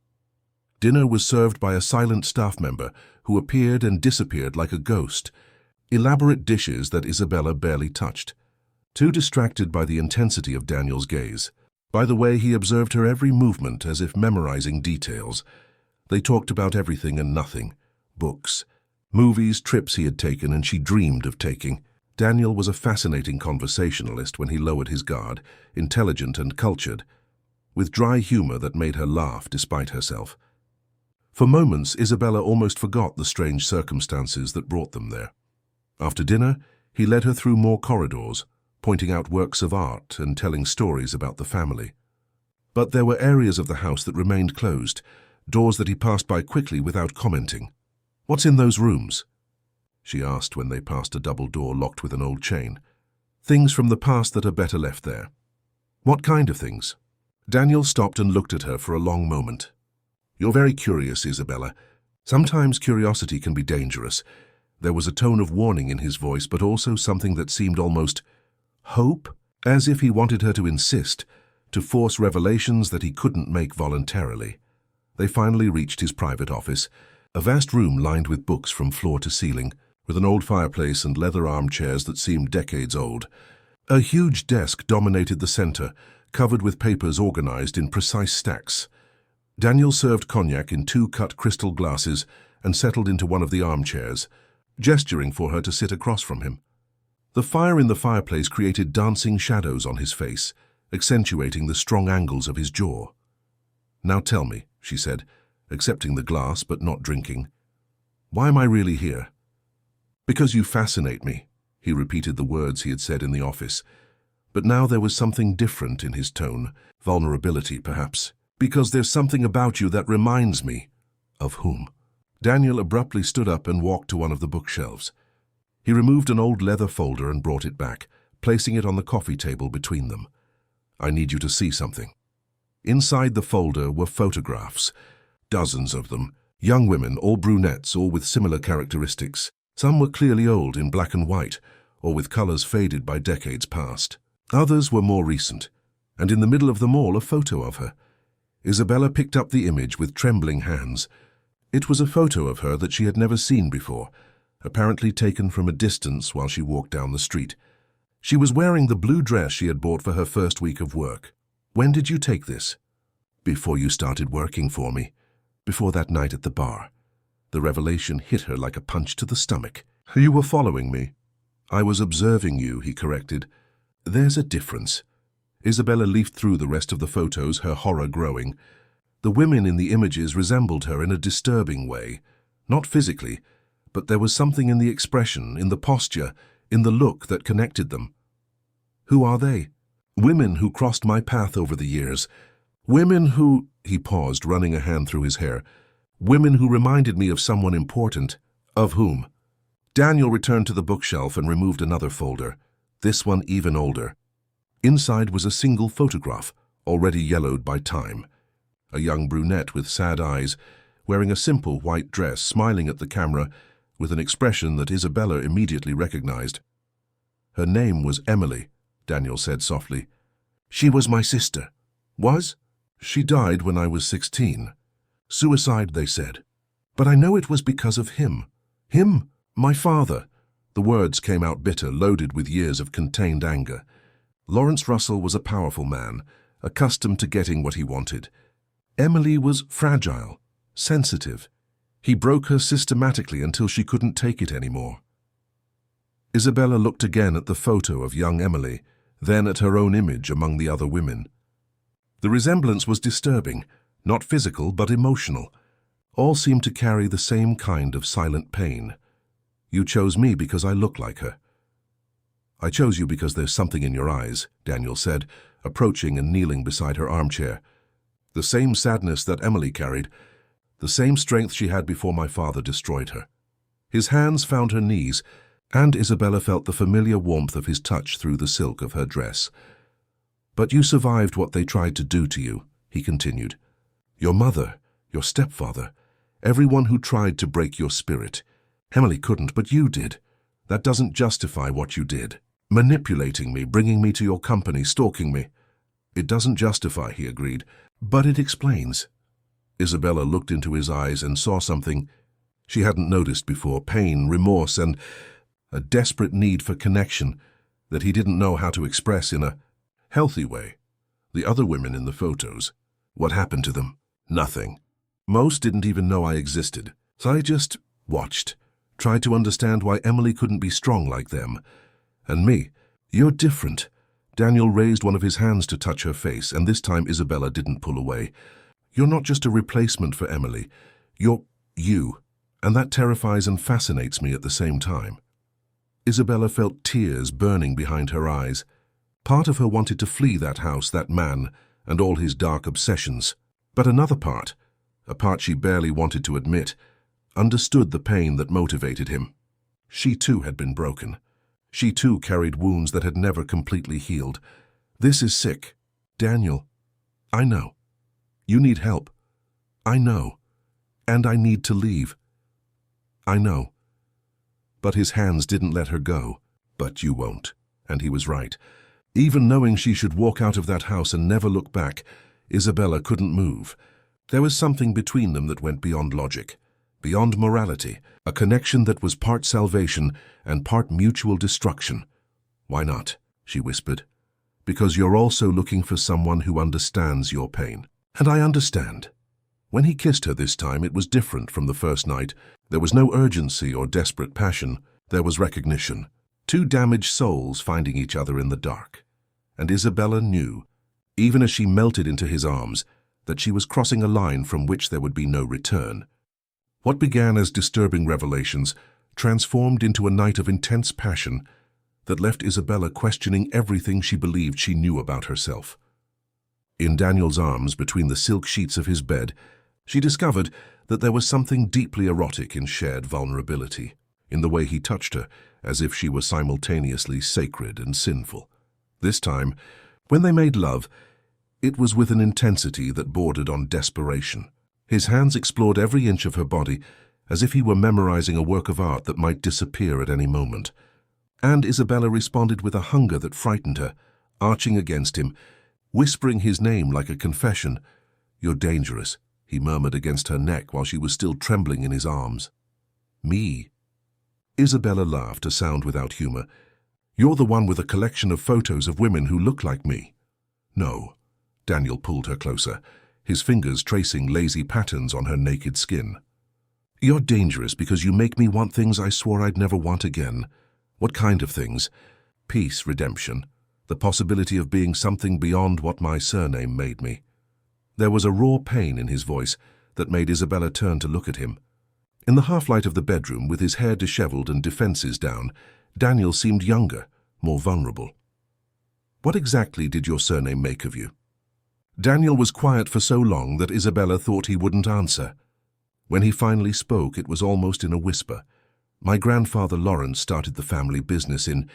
Dinner was served by a silent staff member who appeared and disappeared like a ghost. Elaborate dishes that Isabella barely touched, too distracted by the intensity of Daniel's gaze. By the way, he observed her every movement as if memorizing details. They talked about everything and nothing. Books, movies, trips he had taken and she dreamed of taking. Daniel was a fascinating conversationalist when he lowered his guard, intelligent and cultured, with dry humor that made her laugh despite herself. For moments, Isabella almost forgot the strange circumstances that brought them there. After dinner, he led her through more corridors, pointing out works of art and telling stories about the family. But there were areas of the house that remained closed, doors that he passed by quickly without commenting. "What's in those rooms?" she asked when they passed a double door locked with an old chain. "Things from the past that are better left there." "What kind of things?" Daniel stopped and looked at her for a long moment. "You're very curious, Isabella. Sometimes curiosity can be dangerous." There was a tone of warning in his voice, but also something that seemed almost hope, as if he wanted her to insist, to force revelations that he couldn't make voluntarily. They finally reached his private office, a vast room lined with books from floor to ceiling, with an old fireplace and leather armchairs that seemed decades old. A huge desk dominated the center, covered with papers organized in precise stacks. Daniel served cognac in 2 cut crystal glasses and settled into one of the armchairs, gesturing for her to sit across from him. The fire in the fireplace created dancing shadows on his face, accentuating the strong angles of his jaw. "Now tell me," she said, accepting the glass but not drinking. "Why am I really here?" "Because you fascinate me," he repeated the words he had said in the office. But now there was something different in his tone, vulnerability perhaps. "Because there's something about you that reminds me." "Of whom?" Daniel abruptly stood up and walked to one of the bookshelves. He removed an old leather folder and brought it back, placing it on the coffee table between them. "I need you to see something." Inside the folder were photographs, dozens of them, young women, all brunettes, all with similar characteristics. Some were clearly old, in black and white, or with colors faded by decades past. Others were more recent, and in the middle of them all a photo of her. Isabella picked up the image with trembling hands. It was a photo of her that she had never seen before, apparently taken from a distance while she walked down the street. She was wearing the blue dress she had bought for her first week of work. "When did you take this?" "Before you started working for me. Before that night at the bar." The revelation hit her like a punch to the stomach. "You were following me." "I was observing you," he corrected. "There's a difference." Isabella leafed through the rest of the photos, her horror growing. The women in the images resembled her in a disturbing way. Not physically, but there was something in the expression, in the posture, in the look that connected them. "Who are they?" "Women who crossed my path over the years. Women who, he paused, running a hand through his hair, women who reminded me of someone important. Of whom? Daniel returned to the bookshelf and removed another folder, this one even older. Inside was a single photograph, already yellowed by time. A young brunette with sad eyes, wearing a simple white dress, smiling at the camera with an expression that Isabella immediately recognized. Her name was Emily, Daniel said softly. She was my sister. Was? She died when I was 16. Suicide, they said. But I know it was because of him. Him? My father. The words came out bitter, loaded with years of contained anger. Lawrence Russell was a powerful man, accustomed to getting what he wanted. Emily was fragile, sensitive. He broke her systematically until she couldn't take it anymore. Isabella looked again at the photo of young Emily, then at her own image among the other women. The resemblance was disturbing, not physical but emotional. All seemed to carry the same kind of silent pain. You chose me because I look like her. I chose you because there's something in your eyes, Daniel said, approaching and kneeling beside her armchair. The same sadness that Emily carried, the same strength she had before my father destroyed her. His hands found her knees, and Isabella felt the familiar warmth of his touch through the silk of her dress. But you survived what they tried to do to you, he continued. Your mother, your stepfather, everyone who tried to break your spirit. Emily couldn't, but you did. That doesn't justify what you did. Manipulating me, bringing me to your company, stalking me. It doesn't justify, he agreed, but it explains. Isabella looked into his eyes and saw something she hadn't noticed before, pain, remorse, and a desperate need for connection that he didn't know how to express in a healthy way. The other women in the photos, what happened to them? Nothing. Most didn't even know I existed, so I just watched, tried to understand why Emily couldn't be strong like them. And me, you're different. Daniel raised one of his hands to touch her face, and this time Isabella didn't pull away. You're not just a replacement for Emily. You're you, and that terrifies and fascinates me at the same time. Isabella felt tears burning behind her eyes. Part of her wanted to flee that house, that man, and all his dark obsessions. But another part, a part she barely wanted to admit, understood the pain that motivated him. She too had been broken. She too carried wounds that had never completely healed. This is sick. Daniel, I know. You need help. I know. And I need to leave. I know. But his hands didn't let her go. But you won't. And he was right. Even knowing she should walk out of that house and never look back, Isabella couldn't move. There was something between them that went beyond logic, beyond morality, a connection that was part salvation and part mutual destruction. Why not? She whispered. Because you're also looking for someone who understands your pain. And I understand. When he kissed her this time, it was different from the first night. There was no urgency or desperate passion. There was recognition. Two damaged souls finding each other in the dark. And Isabella knew, even as she melted into his arms, that she was crossing a line from which there would be no return. What began as disturbing revelations transformed into a night of intense passion that left Isabella questioning everything she believed she knew about herself. In Daniel's arms, between the silk sheets of his bed, she discovered that there was something deeply erotic in shared vulnerability, in the way he touched her, as if she were simultaneously sacred and sinful. This time, when they made love, it was with an intensity that bordered on desperation. His hands explored every inch of her body, as if he were memorizing a work of art that might disappear at any moment. And Isabella responded with a hunger that frightened her, arching against him, whispering his name like a confession. "You're dangerous," he murmured against her neck while she was still trembling in his arms. "Me?" Isabella laughed, a sound without humor. "You're the one with a collection of photos of women who look like me." "No." Daniel pulled her closer, his fingers tracing lazy patterns on her naked skin. "You're dangerous because you make me want things I swore I'd never want again." "What kind of things?" "Peace, redemption, the possibility of being something beyond what my surname made me." There was a raw pain in his voice that made Isabella turn to look at him. In the half-light of the bedroom, with his hair disheveled and defenses down, Daniel seemed younger, more vulnerable. "What exactly did your surname make of you?" Daniel was quiet for so long that Isabella thought he wouldn't answer. When he finally spoke, it was almost in a whisper. My grandfather Lawrence started the family business in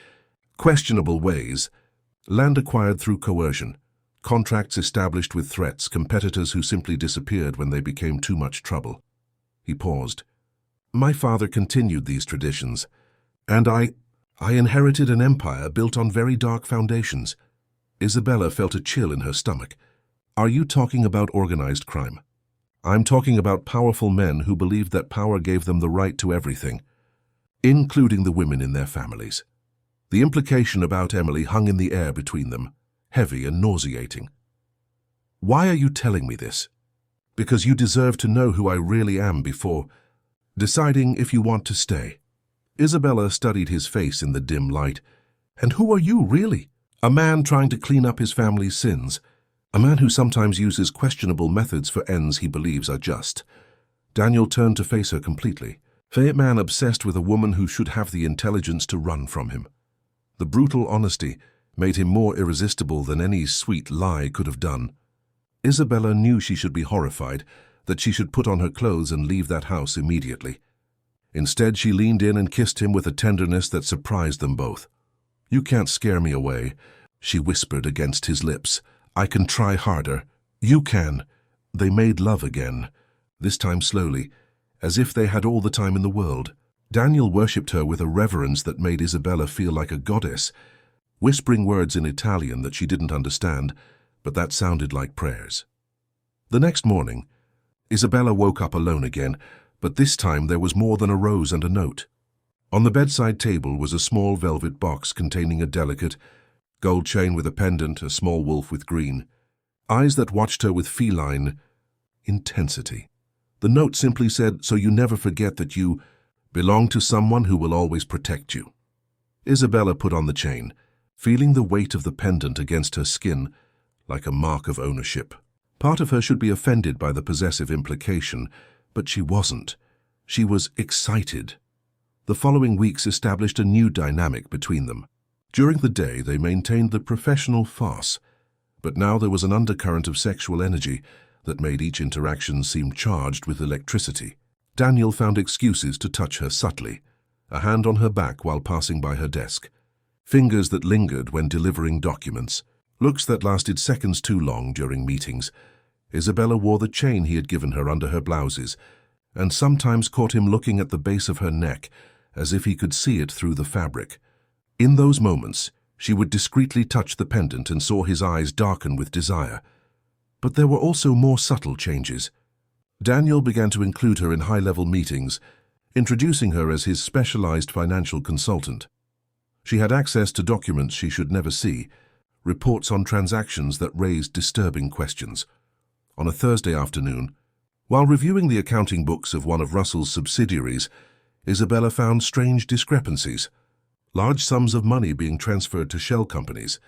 questionable ways. Land acquired through coercion, contracts established with threats, competitors who simply disappeared when they became too much trouble. He paused. My father continued these traditions, and I inherited an empire built on very dark foundations. Isabella felt a chill in her stomach. Are you talking about organized crime? I'm talking about powerful men who believed that power gave them the right to everything, including the women in their families. The implication about Emily hung in the air between them, heavy and nauseating. Why are you telling me this? Because you deserve to know who I really am before deciding if you want to stay. Isabella studied his face in the dim light. And who are you, really? A man trying to clean up his family's sins. A man who sometimes uses questionable methods for ends he believes are just. Daniel turned to face her completely. A man obsessed with a woman who should have the intelligence to run from him. The brutal honesty made him more irresistible than any sweet lie could have done. Isabella knew she should be horrified, that she should put on her clothes and leave that house immediately. Instead, she leaned in and kissed him with a tenderness that surprised them both. You can't scare me away, she whispered against his lips. I can try harder. You can. They made love again, this time slowly, as if they had all the time in the world. Daniel worshipped her with a reverence that made Isabella feel like a goddess, whispering words in Italian that she didn't understand, but that sounded like prayers. The next morning, Isabella woke up alone again, but this time there was more than a rose and a note. On the bedside table was a small velvet box containing a delicate gold chain with a pendant, a small wolf with green, eyes that watched her with feline intensity. The note simply said, so you never forget that you belong to someone who will always protect you. Isabella put on the chain, feeling the weight of the pendant against her skin like a mark of ownership. Part of her should be offended by the possessive implication, but she wasn't. She was excited. The following weeks established a new dynamic between them. During the day, they maintained the professional farce, but now there was an undercurrent of sexual energy that made each interaction seem charged with electricity. Daniel found excuses to touch her subtly, a hand on her back while passing by her desk, fingers that lingered when delivering documents, looks that lasted seconds too long during meetings. Isabella wore the chain he had given her under her blouses, and sometimes caught him looking at the base of her neck as if he could see it through the fabric. In those moments, she would discreetly touch the pendant and saw his eyes darken with desire. But there were also more subtle changes. Daniel began to include her in high-level meetings, introducing her as his specialized financial consultant. She had access to documents she should never see, reports on transactions that raised disturbing questions. On a Thursday afternoon, while reviewing the accounting books of one of Russell's subsidiaries, Isabella found strange discrepancies. Large sums of money being transferred to shell companies,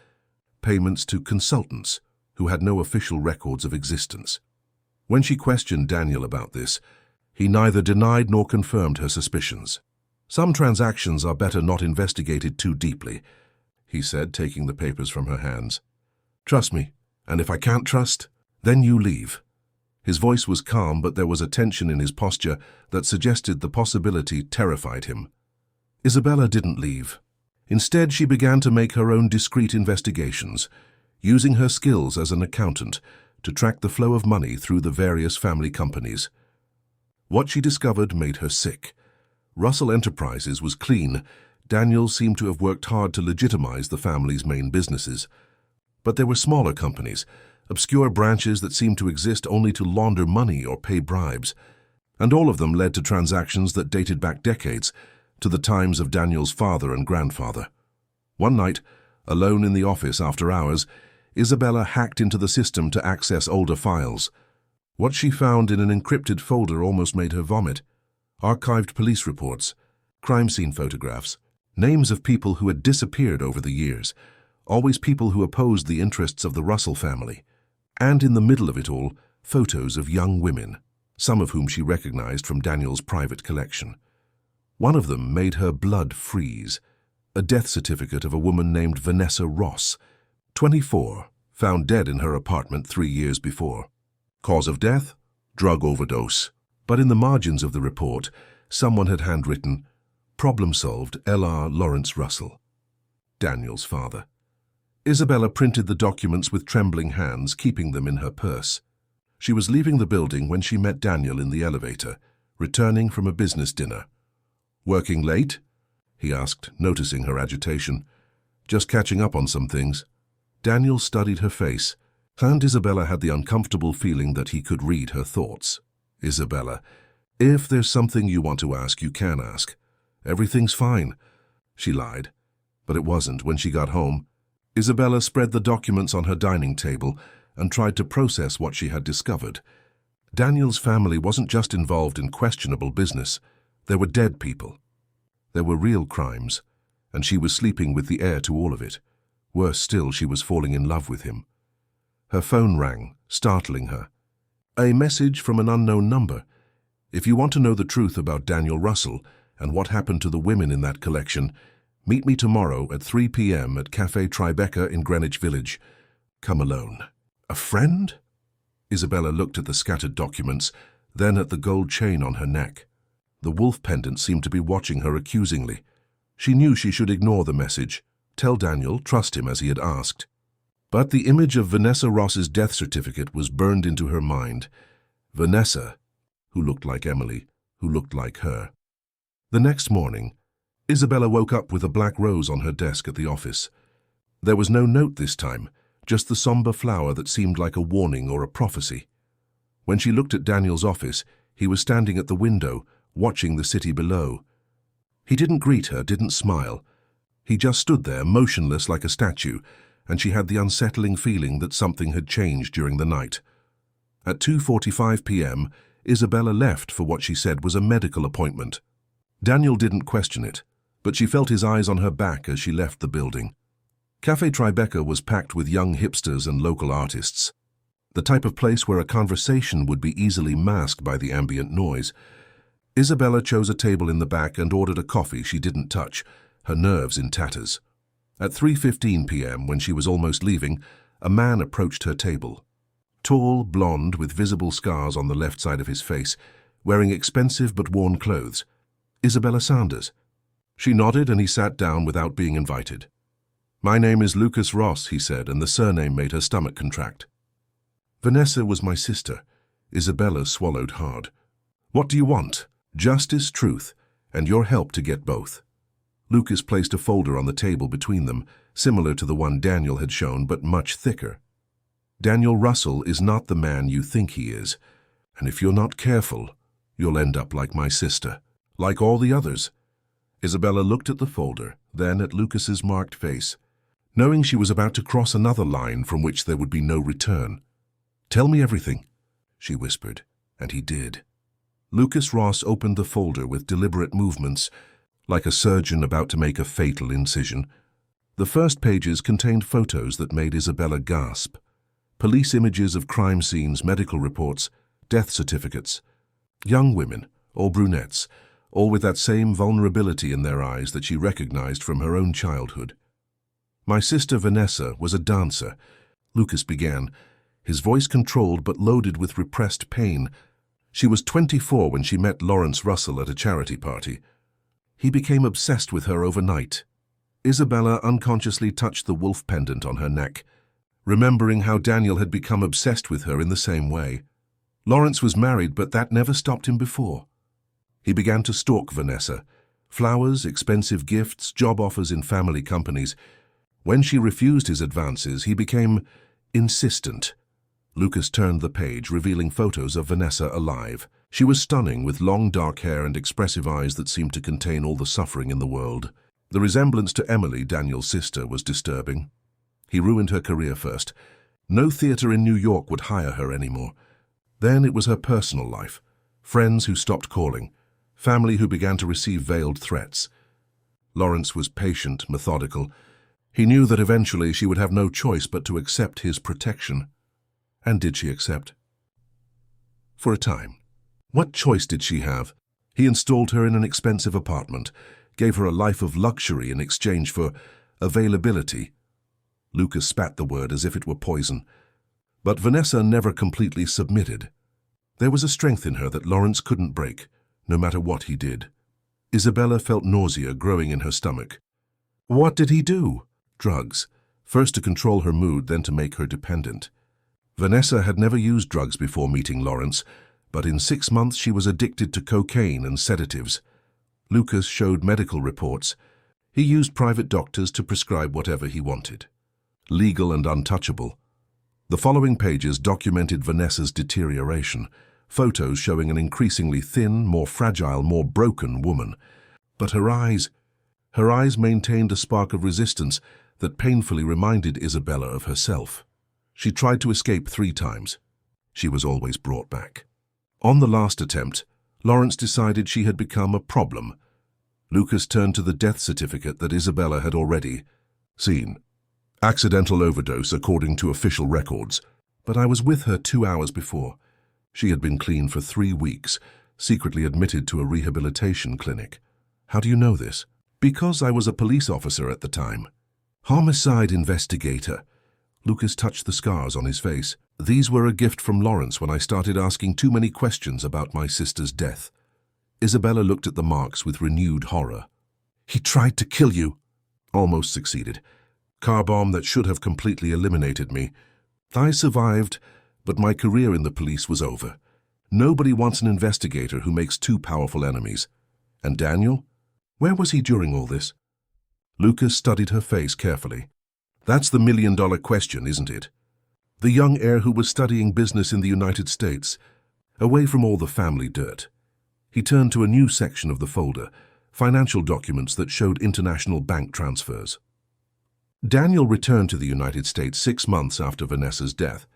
payments to consultants who had no official records of existence. When she questioned Daniel about this, he neither denied nor confirmed her suspicions. Some transactions are better not investigated too deeply, he said, taking the papers from her hands. Trust me, and if I can't trust, then you leave. His voice was calm, but there was a tension in his posture that suggested the possibility terrified him. Isabella didn't leave. Instead, she began to make her own discreet investigations, using her skills as an accountant to track the flow of money through the various family companies. What she discovered made her sick. Russell Enterprises was clean. Daniel seemed to have worked hard to legitimize the family's main businesses. But there were smaller companies, obscure branches that seemed to exist only to launder money or pay bribes. And all of them led to transactions that dated back decades, to the times of Daniel's father and grandfather. One night, alone in the office after hours, Isabella hacked into the system to access older files. What she found in an encrypted folder almost made her vomit. Archived police reports, crime scene photographs, names of people who had disappeared over the years, always people who opposed the interests of the Russell family. And in the middle of it all, photos of young women, some of whom she recognized from Daniel's private collection. One of them made her blood freeze, a death certificate of a woman named Vanessa Ross, 24, found dead in her apartment 3 years before. Cause of death? Drug overdose. But in the margins of the report, someone had handwritten, "Problem solved, L.R. Lawrence Russell." Daniel's father. Isabella printed the documents with trembling hands, keeping them in her purse. She was leaving the building when she met Daniel in the elevator, returning from a business dinner. "Working late?" he asked, noticing her agitation. "Just catching up on some things." Daniel studied her face, and Isabella had the uncomfortable feeling that he could read her thoughts. "Isabella, if there's something you want to ask, you can ask. Everything's fine." She lied, but it wasn't when she got home. Isabella spread the documents on her dining table and tried to process what she had discovered. Daniel's family wasn't just involved in questionable business. There were dead people. There were real crimes, and she was sleeping with the heir to all of it. Worse still, she was falling in love with him. Her phone rang, startling her. A message from an unknown number. "If you want to know the truth about Daniel Russell and what happened to the women in that collection, meet me tomorrow at 3 p.m. at Café Tribeca in Greenwich Village. Come alone." A friend? Isabella looked at the scattered documents, then at the gold chain on her neck. The wolf pendant seemed to be watching her accusingly. She knew she should ignore the message, tell Daniel, trust him as he had asked. But the image of Vanessa Ross's death certificate was burned into her mind. Vanessa, who looked like Emily, who looked like her. The next morning, Isabella woke up with a black rose on her desk at the office. There was no note this time, just the somber flower that seemed like a warning or a prophecy. When she looked at Daniel's office, he was standing at the window, watching the city below. He didn't greet her, didn't smile. He just stood there, motionless like a statue, and she had the unsettling feeling that something had changed during the night. At 2:45 p.m., Isabella left for what she said was a medical appointment. Daniel didn't question it, but she felt his eyes on her back as she left the building. Café Tribeca was packed with young hipsters and local artists. The type of place where a conversation would be easily masked by the ambient noise. Isabella chose a table in the back and ordered a coffee she didn't touch, her nerves in tatters. At 3:15 p.m., when she was almost leaving, a man approached her table. Tall, blonde, with visible scars on the left side of his face, wearing expensive but worn clothes. Isabella Sanders. She nodded and he sat down without being invited. "My name is Lucas Ross," he said, and the surname made her stomach contract. "Vanessa was my sister." Isabella swallowed hard. "What do you want?" "Justice, truth, and your help to get both." Lucas placed a folder on the table between them, similar to the one Daniel had shown, but much thicker. "Daniel Russell is not the man you think he is, and if you're not careful, you'll end up like my sister, like all the others." Isabella looked at the folder, then at Lucas's marked face, knowing she was about to cross another line from which there would be no return. "Tell me everything," she whispered, and he did. Lucas Ross opened the folder with deliberate movements, like a surgeon about to make a fatal incision. The first pages contained photos that made Isabella gasp. Police images of crime scenes, medical reports, death certificates. Young women, all brunettes, all with that same vulnerability in their eyes that she recognized from her own childhood. "My sister Vanessa was a dancer," Lucas began, his voice controlled but loaded with repressed pain. "She was 24 when she met Lawrence Russell at a charity party. He became obsessed with her overnight." Isabella unconsciously touched the wolf pendant on her neck, remembering how Daniel had become obsessed with her in the same way. Lawrence was married, but that never stopped him before. He began to stalk Vanessa. Flowers, expensive gifts, job offers in family companies. When she refused his advances, he became insistent. Lucas turned the page, revealing photos of Vanessa alive. She was stunning, with long dark hair and expressive eyes that seemed to contain all the suffering in the world. The resemblance to Emily, Daniel's sister, was disturbing. He ruined her career first. No theater in New York would hire her anymore. Then it was her personal life. Friends who stopped calling. Family who began to receive veiled threats. Lawrence was patient, methodical. He knew that eventually she would have no choice but to accept his protection. And did she accept? For a time. What choice did she have? He installed her in an expensive apartment, gave her a life of luxury in exchange for availability. Lucas spat the word as if it were poison. But Vanessa never completely submitted. There was a strength in her that Lawrence couldn't break, no matter what he did. Isabella felt nausea growing in her stomach. What did he do? Drugs. First to control her mood, then to make her dependent. Vanessa had never used drugs before meeting Lawrence, but in 6 months she was addicted to cocaine and sedatives. Lucas showed medical reports. He used private doctors to prescribe whatever he wanted. Legal and untouchable. The following pages documented Vanessa's deterioration, photos showing an increasingly thin, more fragile, more broken woman. But her eyes maintained a spark of resistance that painfully reminded Isabella of herself. She tried to escape 3 times. She was always brought back. On the last attempt, Lawrence decided she had become a problem. Lucas turned to the death certificate that Isabella had already seen. Accidental overdose according to official records. But I was with her 2 hours before. She had been clean for 3 weeks, secretly admitted to a rehabilitation clinic. How do you know this? Because I was a police officer at the time. Homicide investigator. Lucas touched the scars on his face. These were a gift from Lawrence when I started asking too many questions about my sister's death. Isabella looked at the marks with renewed horror. He tried to kill you. Almost succeeded. Car bomb that should have completely eliminated me. I survived, but my career in the police was over. Nobody wants an investigator who makes 2 powerful enemies. And Daniel? Where was he during all this? Lucas studied her face carefully. That's the million-dollar question, isn't it? The young heir who was studying business in the United States, away from all the family dirt. He turned to a new section of the folder, financial documents that showed international bank transfers. Daniel returned to the United States 6 months after Vanessa's death.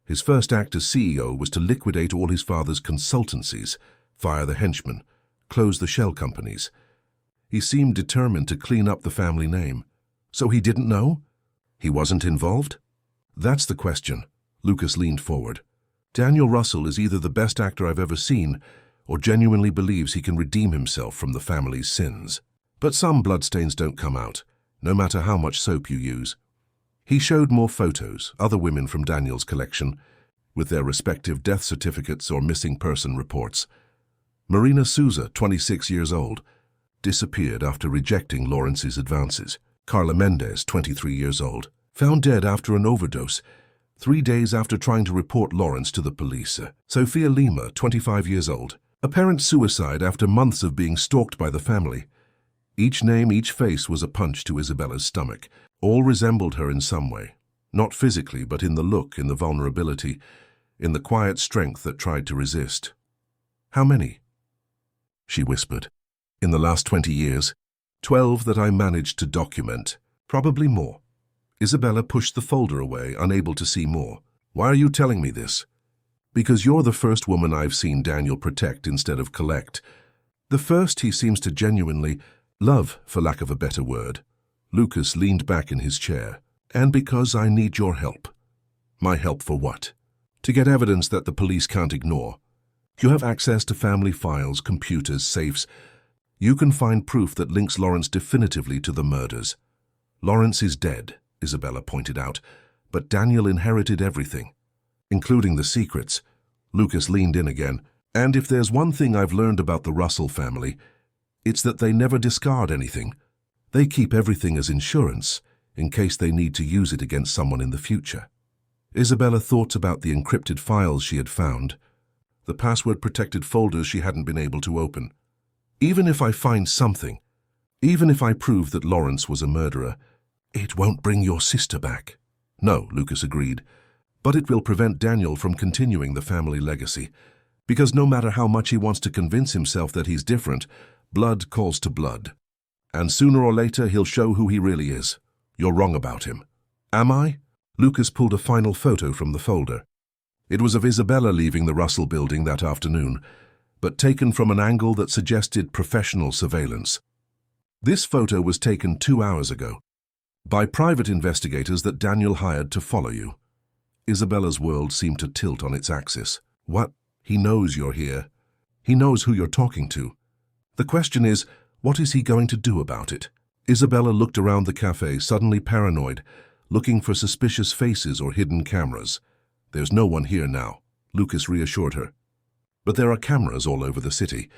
His first act as CEO was to liquidate all his father's consultancies, fire the henchmen, close the shell companies. He seemed determined to clean up the family name. So he didn't know? He wasn't involved? That's the question. Lucas leaned forward. Daniel Russell is either the best actor I've ever seen, or genuinely believes he can redeem himself from the family's sins. But some bloodstains don't come out, no matter how much soap you use. He showed more photos, other women from Daniel's collection, with their respective death certificates or missing person reports. Marina Souza, 26 years old, disappeared after rejecting Lawrence's advances. Carla Mendez, 23 years old, found dead after an overdose, 3 days after trying to report Lawrence to the police. Sophia Lima, 25 years old, apparent suicide after months of being stalked by the family. Each name, each face was a punch to Isabella's stomach. All resembled her in some way, not physically, but in the look, in the vulnerability, in the quiet strength that tried to resist. How many? She whispered. In the last 20 years, 12 that I managed to document, probably more. Isabella pushed the folder away, unable to see more. Why are you telling me this? Because you're the first woman I've seen Daniel protect instead of collect. The first he seems to genuinely love, for lack of a better word. Lucas leaned back in his chair. And because I need your help. My help for what? To get evidence that the police can't ignore. You have access to family files, computers, safes. You can find proof that links Lawrence definitively to the murders. Lawrence is dead, Isabella pointed out, but Daniel inherited everything, including the secrets. Lucas leaned in again. And if there's one thing I've learned about the Russell family, it's that they never discard anything. They keep everything as insurance, in case they need to use it against someone in the future. Isabella thought about the encrypted files she had found, the password-protected folders she hadn't been able to open. Even if I find something, even if I prove that Lawrence was a murderer, it won't bring your sister back. No, Lucas agreed, but it will prevent Daniel from continuing the family legacy, because no matter how much he wants to convince himself that he's different, blood calls to blood. And sooner or later he'll show who he really is. You're wrong about him. Am I? Lucas pulled a final photo from the folder. It was of Isabella leaving the Russell building that afternoon, but taken from an angle that suggested professional surveillance. This photo was taken 2 hours ago, by private investigators that Daniel hired to follow you. Isabella's world seemed to tilt on its axis. What? He knows you're here. He knows who you're talking to. The question is, what is he going to do about it? Isabella looked around the cafe, suddenly paranoid. looking for suspicious faces or hidden cameras. "There's no one here now," Lucas reassured her. "But there are cameras all over the city.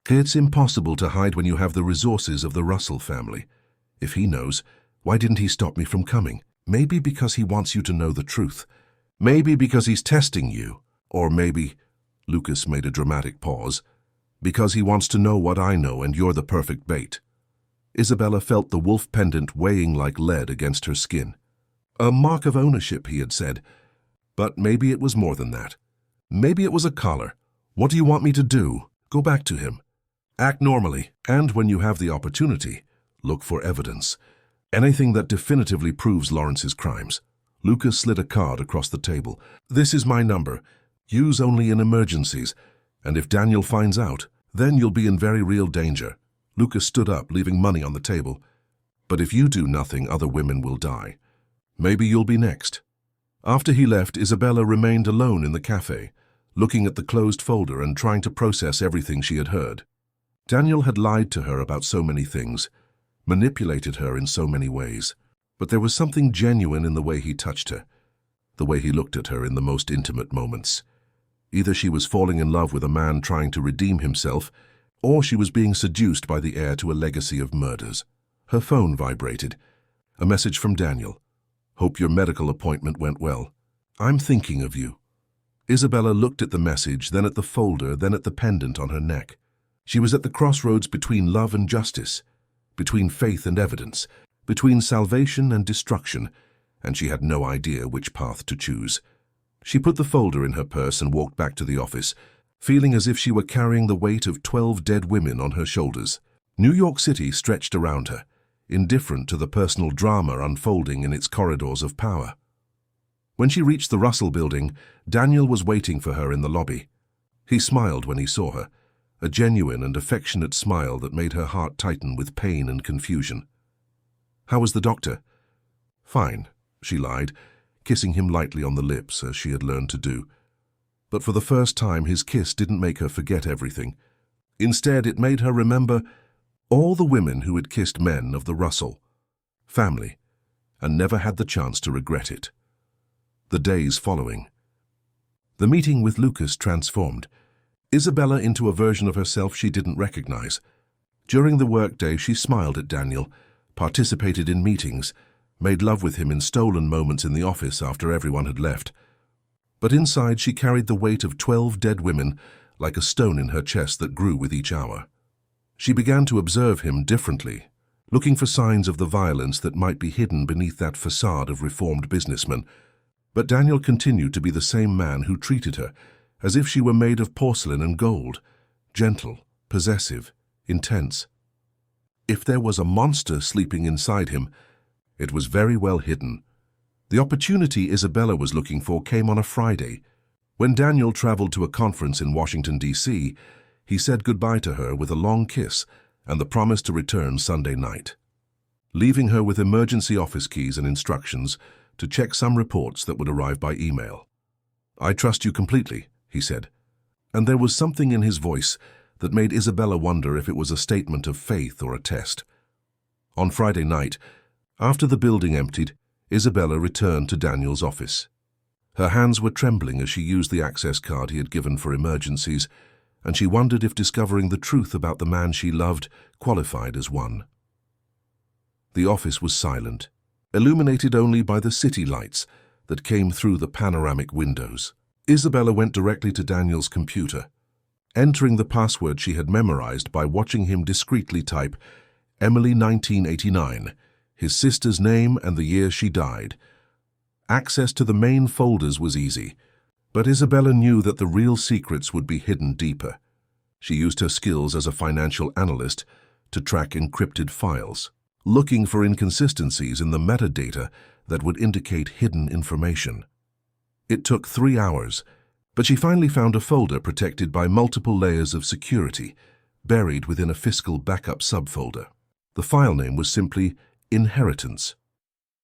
It's impossible to hide when you have the resources of the Russell family. If he knows, why didn't he stop me from coming? Maybe because he wants you to know the truth. Maybe because he's testing you. Or maybe," Lucas made a dramatic pause, "because he wants to know what I know and you're the perfect bait." Isabella felt the wolf pendant weighing like lead against her skin. A mark of ownership, he had said. But maybe it was more than that. Maybe it was a collar. "What do you want me to do?" Go back to him. Act normally, and when you have the opportunity, look for evidence. Anything that definitively proves Lawrence's crimes. Lucas slid a card across the table. "This is my number. Use only in emergencies. And if Daniel finds out, then you'll be in very real danger." Lucas stood up, leaving money on the table. "But if you do nothing, other women will die. Maybe you'll be next." After he left, Isabella remained alone in the cafe, looking at the closed folder and trying to process everything she had heard. Daniel had lied to her about so many things, manipulated her in so many ways. But there was something genuine in the way he touched her, the way he looked at her in the most intimate moments. Either she was falling in love with a man trying to redeem himself, or she was being seduced by the heir to a legacy of murders. Her phone vibrated. A message from Daniel. "Hope your medical appointment went well. I'm thinking of you." Isabella looked at the message, then at the folder, then at the pendant on her neck. She was at the crossroads between love and justice, between faith and evidence, between salvation and destruction, and she had no idea which path to choose. She put the folder in her purse and walked back to the office, feeling as if she were carrying the weight of 12 dead women on her shoulders. New York City stretched around her, indifferent to the personal drama unfolding in its corridors of power. When she reached the Russell building, Daniel was waiting for her in the lobby. He smiled when he saw her, a genuine and affectionate smile that made her heart tighten with pain and confusion. "How was the doctor?" "Fine," she lied, kissing him lightly on the lips as she had learned to do. But for the first time, his kiss didn't make her forget everything. Instead, it made her remember all the women who had kissed men of the Russell family and never had the chance to regret it. The days following. The meeting with Lucas transformed Isabella into a version of herself she didn't recognize. During the workday, she smiled at Daniel, participated in meetings, made love with him in stolen moments in the office after everyone had left. But inside, she carried the weight of 12 dead women like a stone in her chest that grew with each hour. She began to observe him differently, looking for signs of the violence that might be hidden beneath that facade of reformed businessman. But Daniel continued to be the same man who treated her as if she were made of porcelain and gold, gentle, possessive, intense. If there was a monster sleeping inside him, it was very well hidden. The opportunity Isabella was looking for came on a Friday. When Daniel traveled to a conference in Washington, D.C., he said goodbye to her with a long kiss and the promise to return Sunday night, leaving her with emergency office keys and instructions to check some reports that would arrive by email. "I trust you completely," he said, and there was something in his voice that made Isabella wonder if it was a statement of faith or a test. On Friday night, after the building emptied, Isabella returned to Daniel's office. Her hands were trembling as she used the access card he had given for emergencies, and she wondered if discovering the truth about the man she loved qualified as one. The office was silent, illuminated only by the city lights that came through the panoramic windows. Isabella went directly to Daniel's computer, entering the password she had memorized by watching him discreetly type Emily 1989, his sister's name and the year she died. Access to the main folders was easy, but Isabella knew that the real secrets would be hidden deeper. She used her skills as a financial analyst to track encrypted files, looking for inconsistencies in the metadata that would indicate hidden information. It took 3 hours, but she finally found a folder protected by multiple layers of security, buried within a fiscal backup subfolder. The file name was simply Inheritance.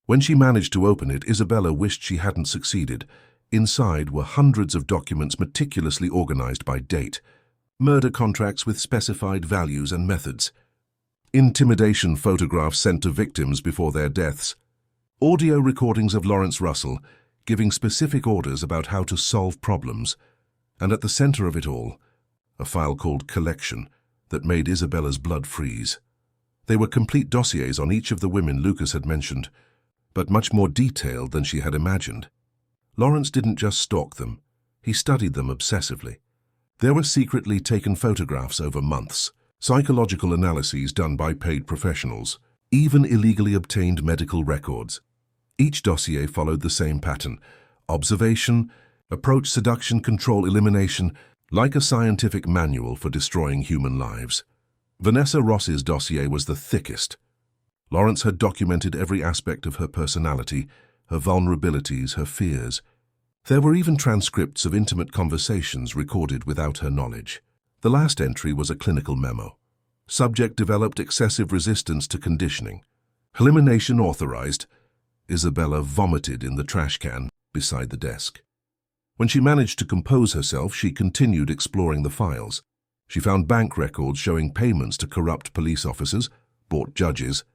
When she managed to open it, Isabella wished she hadn't succeeded. Inside were hundreds of documents meticulously organized by date, murder contracts with specified values and methods, intimidation photographs sent to victims before their deaths, Audio recordings of Lawrence Russell giving specific orders about how to solve problems, and at the center of it all, a file called Collection that made Isabella's blood freeze. They were complete dossiers on each of the women Lucas had mentioned, but much more detailed than she had imagined. Lawrence didn't just stalk them, he studied them obsessively. There were secretly taken photographs over months, psychological analyses done by paid professionals, even illegally obtained medical records. Each dossier followed the same pattern: observation, approach, seduction, control, elimination, like a scientific manual for destroying human lives. Vanessa Ross's dossier was the thickest. Lawrence had documented every aspect of her personality, her vulnerabilities, her fears. There were even transcripts of intimate conversations recorded without her knowledge. The last entry was a clinical memo. Subject developed excessive resistance to conditioning. Elimination authorized. Isabella vomited in the trash can beside the desk. When she managed to compose herself, she continued exploring the files. She found bank records showing payments to corrupt police officers, bought judges,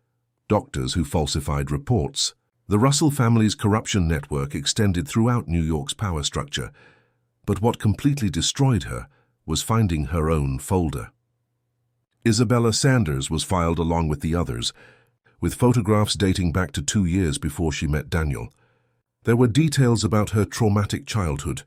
doctors who falsified reports. The Russell family's corruption network extended throughout New York's power structure, but what completely destroyed her was finding her own folder. Isabella Sanders was filed along with the others, with photographs dating back to 2 years before she met Daniel. There were details about her traumatic childhood,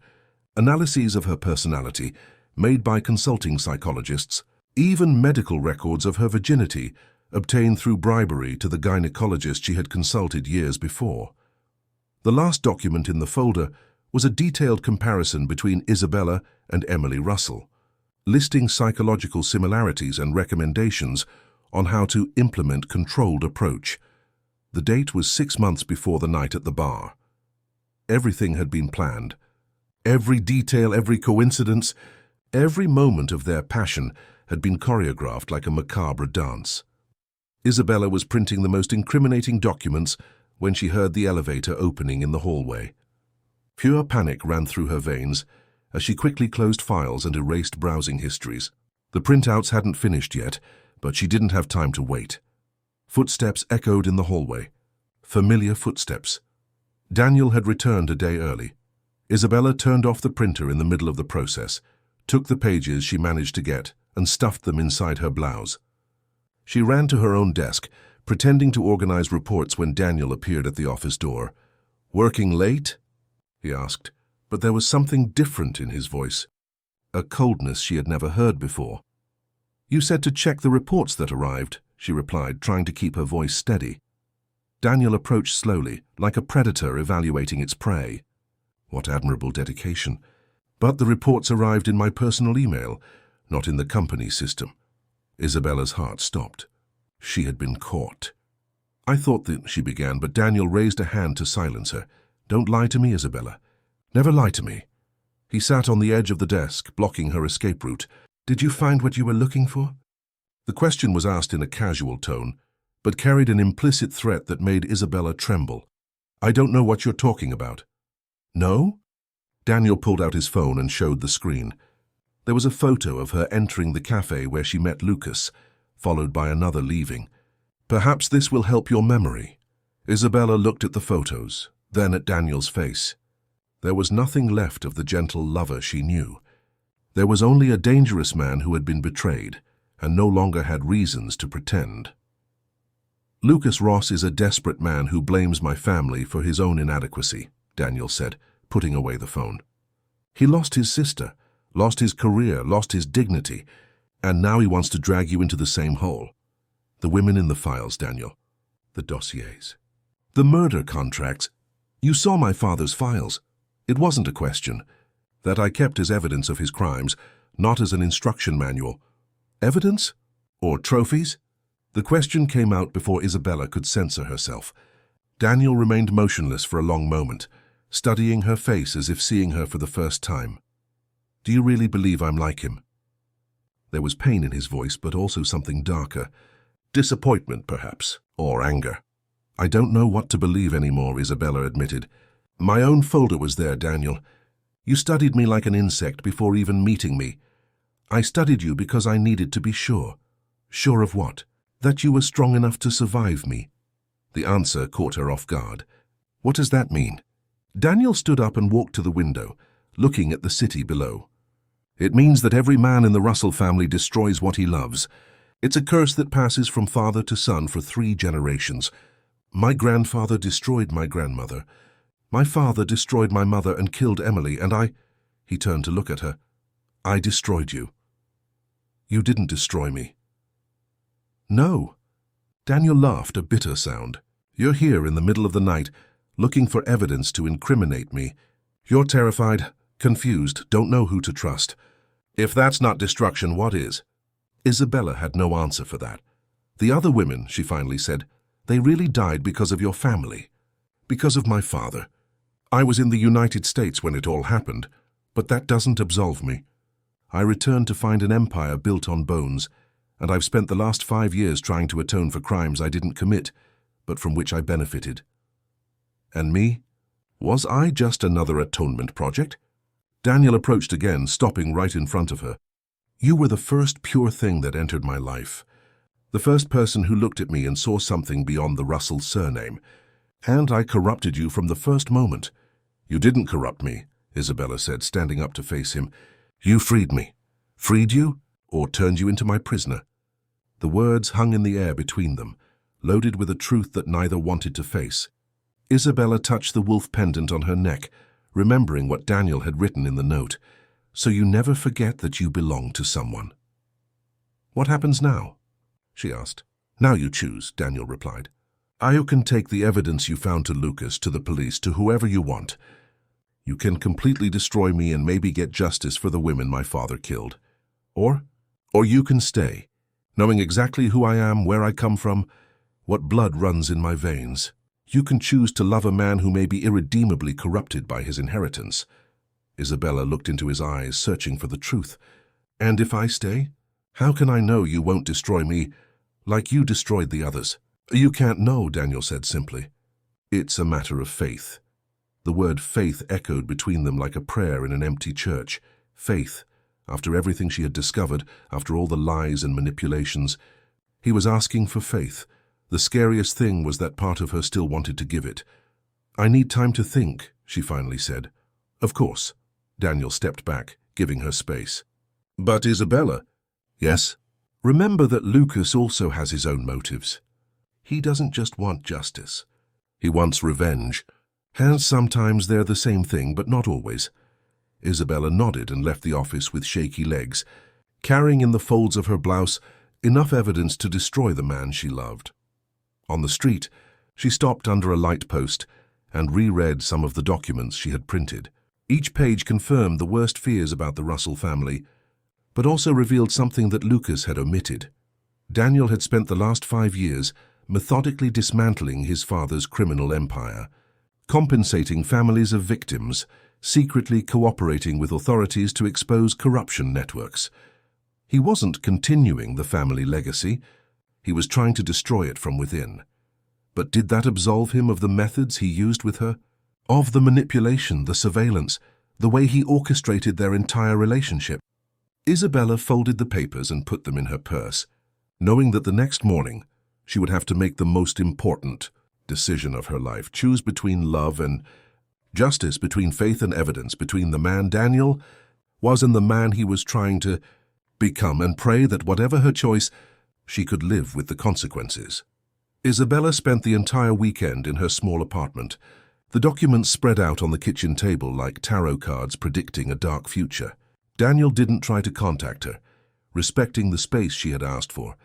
analyses of her personality made by consulting psychologists, even medical records of her virginity obtained through bribery to the gynecologist she had consulted years before. The last document in the folder was a detailed comparison between Isabella and Emily Russell, listing psychological similarities and recommendations on how to implement controlled approach. The date was 6 months before the night at the bar. Everything had been planned. Every detail, every coincidence, every moment of their passion had been choreographed like a macabre dance. Isabella was printing the most incriminating documents when she heard the elevator opening in the hallway. Pure panic ran through her veins as she quickly closed files and erased browsing histories. The printouts hadn't finished yet, but she didn't have time to wait. Footsteps echoed in the hallway. Familiar footsteps. Daniel had returned a day early. Isabella turned off the printer in the middle of the process, took the pages she managed to get, and stuffed them inside her blouse. She ran to her own desk, pretending to organize reports when Daniel appeared at the office door. "Working late?" he asked, but there was something different in his voice, a coldness she had never heard before. "You said to check the reports that arrived," she replied, trying to keep her voice steady. Daniel approached slowly, like a predator evaluating its prey. What admirable dedication. "But the reports arrived in my personal email, not in the company system." Isabella's heart stopped. She had been caught. "I thought that," she began, but Daniel raised a hand to silence her. "Don't lie to me, Isabella. Never lie to me." He sat on the edge of the desk, blocking her escape route. "Did you find what you were looking for?" The question was asked in a casual tone, but carried an implicit threat that made Isabella tremble. "I don't know what you're talking about." "No?" Daniel pulled out his phone and showed the screen. There was a photo of her entering the cafe where she met Lucas, followed by another leaving. "Perhaps this will help your memory." Isabella looked at the photos, then at Daniel's face. There was nothing left of the gentle lover she knew. There was only a dangerous man who had been betrayed and no longer had reasons to pretend. "Lucas Ross is a desperate man who blames my family for his own inadequacy," Daniel said, putting away the phone. "He lost his sister, lost his career, lost his dignity, and now he wants to drag you into the same hole. The women in the files, Daniel. The dossiers. The murder contracts. You saw my father's files. It wasn't a question. That I kept as evidence of his crimes, not as an instruction manual. Evidence? Or trophies?" The question came out before Isabella could censor herself. Daniel remained motionless for a long moment, studying her face as if seeing her for the first time. "Do you really believe I'm like him?" There was pain in his voice, but also something darker. Disappointment, perhaps, or anger. "I don't know what to believe anymore," Isabella admitted. "My own folder was there, Daniel. You studied me like an insect before even meeting me. I studied you because I needed to be sure. Sure of what? That you were strong enough to survive me. The answer caught her off guard. What does that mean? Daniel stood up and walked to the window, looking at the city below. It means that every man in the Russell family destroys what he loves. It's a curse that passes from father to son for 3 generations. My grandfather destroyed my grandmother. My father destroyed my mother and killed Emily, and He turned to look at her. I destroyed you. You didn't destroy me. No. Daniel laughed, a bitter sound. You're here in the middle of the night, looking for evidence to incriminate me. You're terrified, confused, don't know who to trust. If that's not destruction, what is? Isabella had no answer for that. The other women, she finally said, they really died because of your family. Because of my father. I was in the United States when it all happened, but that doesn't absolve me. I returned to find an empire built on bones, and I've spent the last 5 years trying to atone for crimes I didn't commit, but from which I benefited. And me? Was I just another atonement project? Daniel approached again, stopping right in front of her. You were the first pure thing that entered my life. The first person who looked at me and saw something beyond the Russell surname. And I corrupted you from the first moment. You didn't corrupt me, Isabella said, standing up to face him. You freed me. Freed you, or turned you into my prisoner? The words hung in the air between them, loaded with a truth that neither wanted to face. Isabella touched the wolf pendant on her neck, remembering what Daniel had written in the note. So you never forget that you belong to someone. What happens now? She asked. Now you choose, Daniel replied. You can take the evidence you found to Lucas, to the police, to whoever you want. You can completely destroy me and maybe get justice for the women my father killed. Or you can stay, knowing exactly who I am, where I come from, what blood runs in my veins. You can choose to love a man who may be irredeemably corrupted by his inheritance. Isabella looked into his eyes, searching for the truth. And if I stay? How can I know you won't destroy me like you destroyed the others? You can't know, Daniel said simply. It's a matter of faith. The word faith echoed between them like a prayer in an empty church. Faith. After everything she had discovered, after all the lies and manipulations, he was asking for faith. The scariest thing was that part of her still wanted to give it. I need time to think, she finally said. Of course. Daniel stepped back, giving her space. But Isabella. Yes? Remember that Lucas also has his own motives. He doesn't just want justice. He wants revenge. And sometimes they're the same thing, but not always. Isabella nodded and left the office with shaky legs, carrying in the folds of her blouse enough evidence to destroy the man she loved. On the street, she stopped under a light post and reread some of the documents she had printed. Each page confirmed the worst fears about the Russell family, but also revealed something that Lucas had omitted. Daniel had spent the last 5 years methodically dismantling his father's criminal empire, compensating families of victims, secretly cooperating with authorities to expose corruption networks. He wasn't continuing the family legacy. He was trying to destroy it from within. But did that absolve him of the methods he used with her? Of the manipulation, the surveillance, the way he orchestrated their entire relationship? Isabella folded the papers and put them in her purse, knowing that the next morning she would have to make the most important decision of her life, choose between love and justice, between faith and evidence, between the man Daniel was and the man he was trying to become, and pray that whatever her choice, she could live with the consequences. Isabella spent the entire weekend in her small apartment, the documents spread out on the kitchen table like tarot cards predicting a dark future. Daniel didn't try to contact her, respecting the space she had asked for,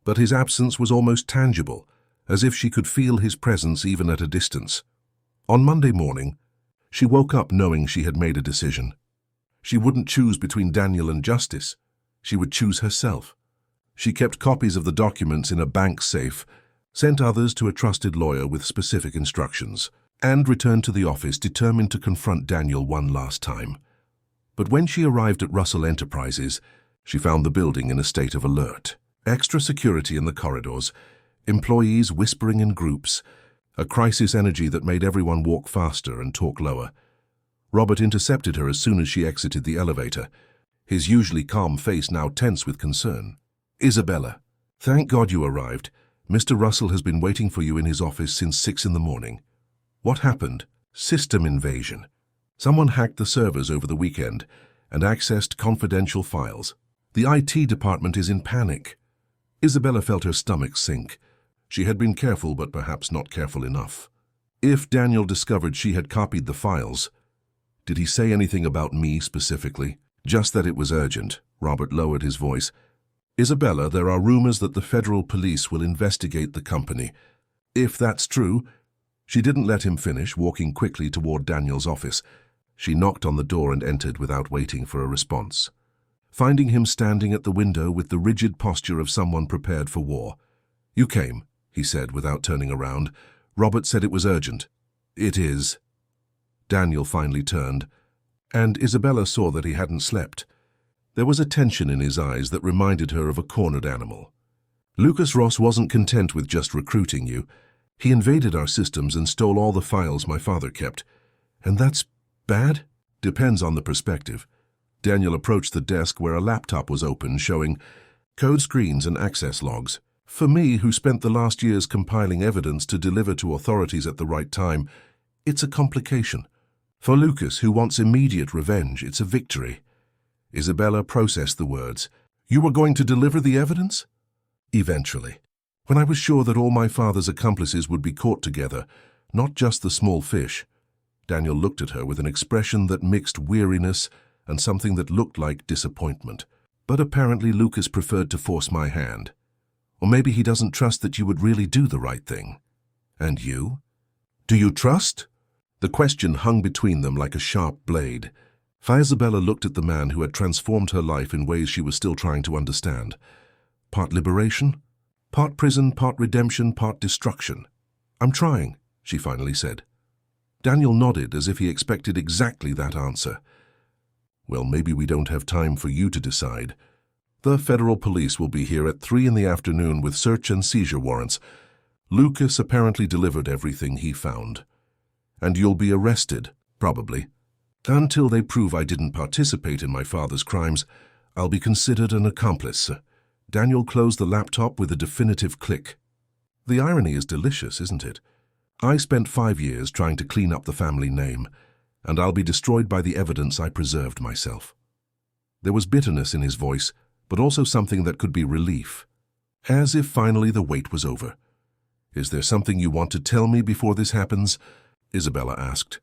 but his absence was almost tangible, as if she could feel his presence even at a distance. On Monday morning, she woke up knowing she had made a decision. She wouldn't choose between Daniel and justice. She would choose herself. She kept copies of the documents in a bank safe, sent others to a trusted lawyer with specific instructions, and returned to the office determined to confront Daniel one last time. But when she arrived at Russell Enterprises, she found the building in a state of alert. Extra security in the corridors, employees whispering in groups, a crisis energy that made everyone walk faster and talk lower. Robert intercepted her as soon as she exited the elevator, his usually calm face now tense with concern. Isabella, thank God you arrived. Mr. Russell has been waiting for you in his office since 6 in the morning. What happened? System invasion. Someone hacked the servers over the weekend and accessed confidential files. The IT department is in panic. Isabella felt her stomach sink. She had been careful, but perhaps not careful enough. If Daniel discovered she had copied the files, did he say anything about me specifically? Just that it was urgent. Robert lowered his voice. Isabella, there are rumors that the federal police will investigate the company. If that's true... She didn't let him finish, walking quickly toward Daniel's office. She knocked on the door and entered without waiting for a response. Finding him standing at the window with the rigid posture of someone prepared for war. "You came," he said without turning around. "Robert said it was urgent." "It is." Daniel finally turned, and Isabella saw that he hadn't slept. There was a tension in his eyes that reminded her of a cornered animal. "Lucas Ross wasn't content with just recruiting you. He invaded our systems and stole all the files my father kept. And that's bad? Depends on the perspective." Daniel approached the desk where a laptop was open, showing code screens and access logs. "For me, who spent the last years compiling evidence to deliver to authorities at the right time, it's a complication. For Lucas, who wants immediate revenge, it's a victory." Isabella processed the words. "You were going to deliver the evidence?" "Eventually. When I was sure that all my father's accomplices would be caught together, not just the small fish." Daniel looked at her with an expression that mixed weariness and something that looked like disappointment. "But apparently Lucas preferred to force my hand. Or maybe he doesn't trust that you would really do the right thing. And you? Do you trust?" The question hung between them like a sharp blade. Isabella looked at the man who had transformed her life in ways she was still trying to understand. Part liberation? Part prison, part redemption, part destruction. "I'm trying," she finally said. Daniel nodded as if he expected exactly that answer. "Well, maybe we don't have time for you to decide. The federal police will be here at 3 in the afternoon with search and seizure warrants. Lucas apparently delivered everything he found. And you'll be arrested, probably. Until they prove I didn't participate in my father's crimes, I'll be considered an accomplice." Daniel closed the laptop with a definitive click. The irony is delicious, isn't it? I spent 5 years trying to clean up the family name, and I'll be destroyed by the evidence I preserved myself. There was bitterness in his voice, but also something that could be relief. As if finally the wait was over. "Is there something you want to tell me before this happens?" Isabella asked.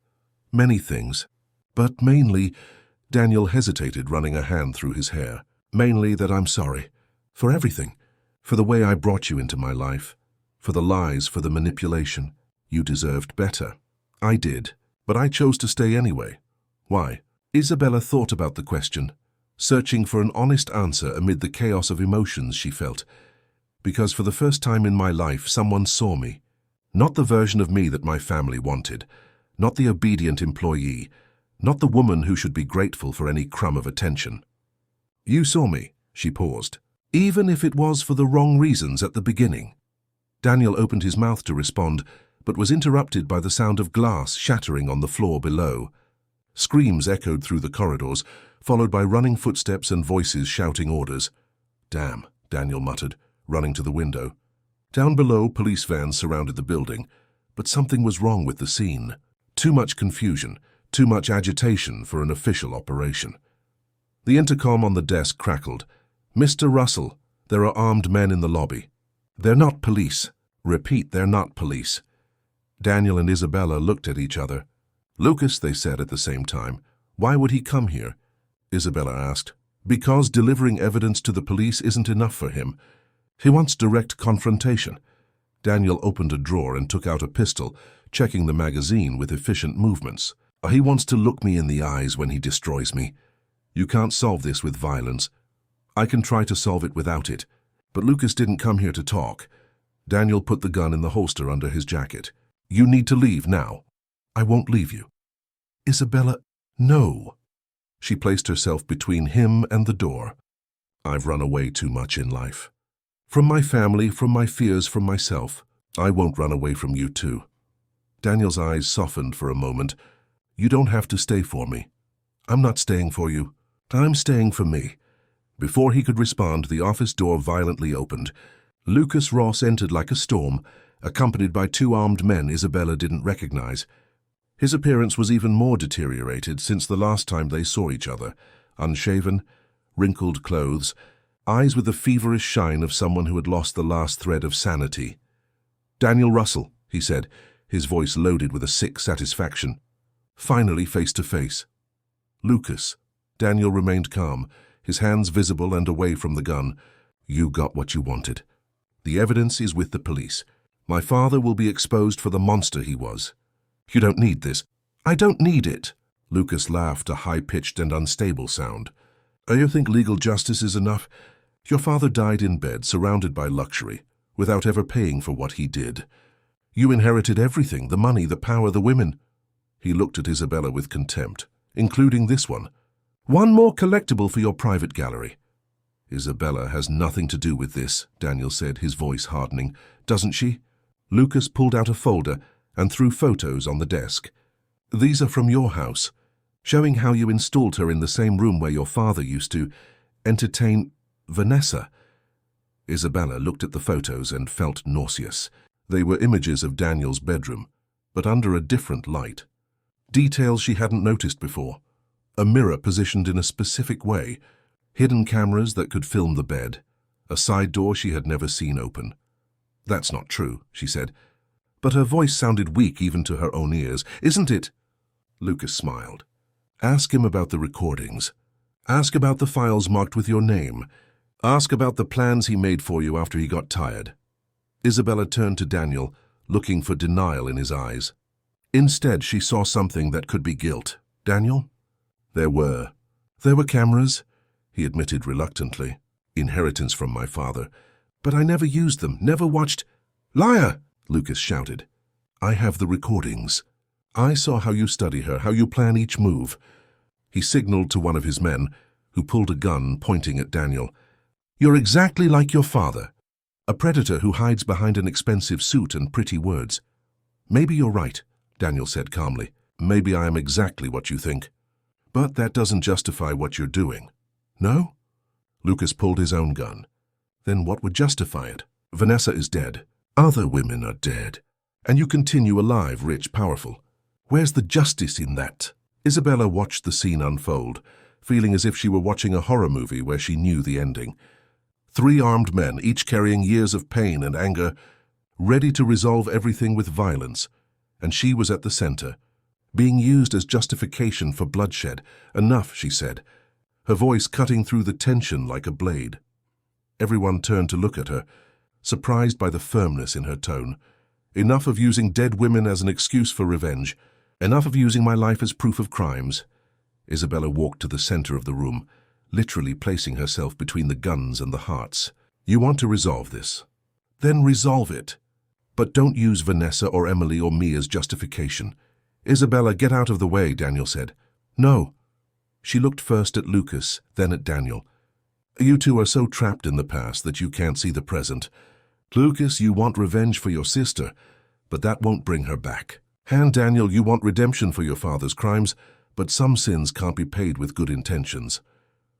"Many things, but mainly..." Daniel hesitated, running a hand through his hair. "Mainly that I'm sorry. For everything. For the way I brought you into my life. For the lies, for the manipulation. You deserved better. I did, but I chose to stay anyway. Why?" Isabella thought about the question, searching for an honest answer amid the chaos of emotions she felt. "Because for the first time in my life, someone saw me. Not the version of me that my family wanted. Not the obedient employee. Not the woman who should be grateful for any crumb of attention. You saw me," she paused. "Even if it was for the wrong reasons at the beginning." Daniel opened his mouth to respond, but was interrupted by the sound of glass shattering on the floor below. Screams echoed through the corridors, followed by running footsteps and voices shouting orders. "Damn," Daniel muttered, running to the window. Down below, police vans surrounded the building, but something was wrong with the scene. Too much confusion, too much agitation for an official operation. The intercom on the desk crackled. "Mr. Russell, there are armed men in the lobby." "They're not police." "Repeat, they're not police." Daniel and Isabella looked at each other. "Lucas," they said at the same time. "Why would he come here?" Isabella asked. "Because delivering evidence to the police isn't enough for him. He wants direct confrontation." Daniel opened a drawer and took out a pistol, checking the magazine with efficient movements. "He wants to look me in the eyes when he destroys me. You can't solve this with violence. I can try to solve it without it. But Lucas didn't come here to talk." Daniel put the gun in the holster under his jacket. "You need to leave now." "I won't leave you." "Isabella, no." She placed herself between him and the door. "I've run away too much in life. From my family, from my fears, from myself. I won't run away from you too." Daniel's eyes softened for a moment. "You don't have to stay for me. I'm not staying for you. I'm staying for me." Before he could respond, the office door violently opened. Lucas Ross entered like a storm, accompanied by two armed men Isabella didn't recognize. His appearance was even more deteriorated since the last time they saw each other. Unshaven, wrinkled clothes, eyes with the feverish shine of someone who had lost the last thread of sanity. "Daniel Russell," he said, his voice loaded with a sick satisfaction. Finally face to face. "Lucas." Daniel remained calm, his hands visible and away from the gun. "You got what you wanted. The evidence is with the police. My father will be exposed for the monster he was. You don't need this." "I don't need it." Lucas laughed, a high-pitched and unstable sound. "You think legal justice is enough? Your father died in bed, surrounded by luxury, without ever paying for what he did. You inherited everything, the money, the power, the women." He looked at Isabella with contempt, "including this one. One more collectible for your private gallery." "Isabella has nothing to do with this," Daniel said, his voice hardening. "Doesn't she?" Lucas pulled out a folder and threw photos on the desk. "These are from your house, showing how you installed her in the same room where your father used to entertain Vanessa." Isabella looked at the photos and felt nauseous. They were images of Daniel's bedroom, but under a different light. Details she hadn't noticed before. A mirror positioned in a specific way, hidden cameras that could film the bed, a side door she had never seen open. "That's not true," she said, but her voice sounded weak even to her own ears. "Isn't it?" Lucas smiled. "Ask him about the recordings. Ask about the files marked with your name. Ask about the plans he made for you after he got tired." Isabella turned to Daniel, looking for denial in his eyes. Instead, she saw something that could be guilt. "Daniel?" There were cameras," he admitted reluctantly. "Inheritance from my father. But I never used them, never watched—" "Liar!" Lucas shouted. "I have the recordings. I saw how you study her, how you plan each move." He signaled to one of his men, who pulled a gun, pointing at Daniel. "You're exactly like your father, a predator who hides behind an expensive suit and pretty words." "Maybe you're right," Daniel said calmly. "Maybe I am exactly what you think. But that doesn't justify what you're doing." "No?" Lucas pulled his own gun. "Then what would justify it? Vanessa is dead. Other women are dead. And you continue alive, rich, powerful. Where's the justice in that?" Isabella watched the scene unfold, feeling as if she were watching a horror movie where she knew the ending. 3 armed men, each carrying years of pain and anger, ready to resolve everything with violence. And she was at the center, being used as justification for bloodshed. "Enough," she said, her voice cutting through the tension like a blade. Everyone turned to look at her, surprised by the firmness in her tone. "Enough of using dead women as an excuse for revenge. Enough of using my life as proof of crimes." Isabella walked to the center of the room, literally placing herself between the guns and the hearts. "You want to resolve this? Then resolve it. But don't use Vanessa or Emily or me as justification." "Isabella, get out of the way," Daniel said. "No." She looked first at Lucas, then at Daniel. "You two are so trapped in the past that you can't see the present. Lucas, you want revenge for your sister, but that won't bring her back. And Daniel, you want redemption for your father's crimes, but some sins can't be paid with good intentions.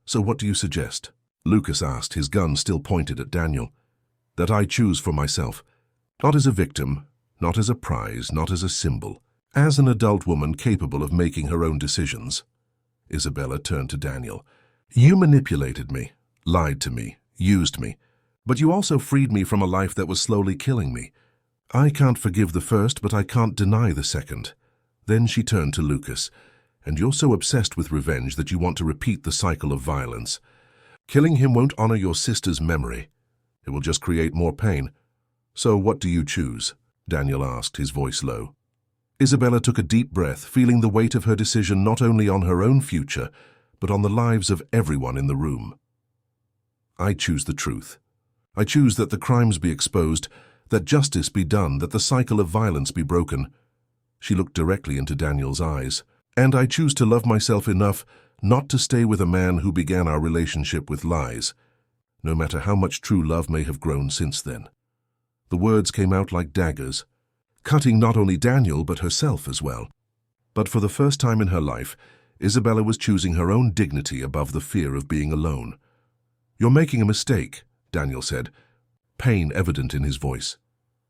So what do you suggest?" Lucas asked, his gun still pointed at Daniel. "That I choose for myself. Not as a victim, not as a prize, not as a symbol. As an adult woman capable of making her own decisions." Isabella turned to Daniel. "You manipulated me, lied to me, used me, but you also freed me from a life that was slowly killing me. I can't forgive the first, but I can't deny the second." Then she turned to Lucas. "And you're so obsessed with revenge that you want to repeat the cycle of violence. Killing him won't honor your sister's memory. It will just create more pain. So what do you choose?" Daniel asked, his voice low. Isabella took a deep breath, feeling the weight of her decision not only on her own future, but on the lives of everyone in the room. "I choose the truth. I choose that the crimes be exposed, that justice be done, that the cycle of violence be broken." She looked directly into Daniel's eyes. "And I choose to love myself enough not to stay with a man who began our relationship with lies, no matter how much true love may have grown since then." The words came out like daggers, cutting not only Daniel but herself as well. But for the first time in her life, Isabella was choosing her own dignity above the fear of being alone. "You're making a mistake," Daniel said. pain evident in his voice.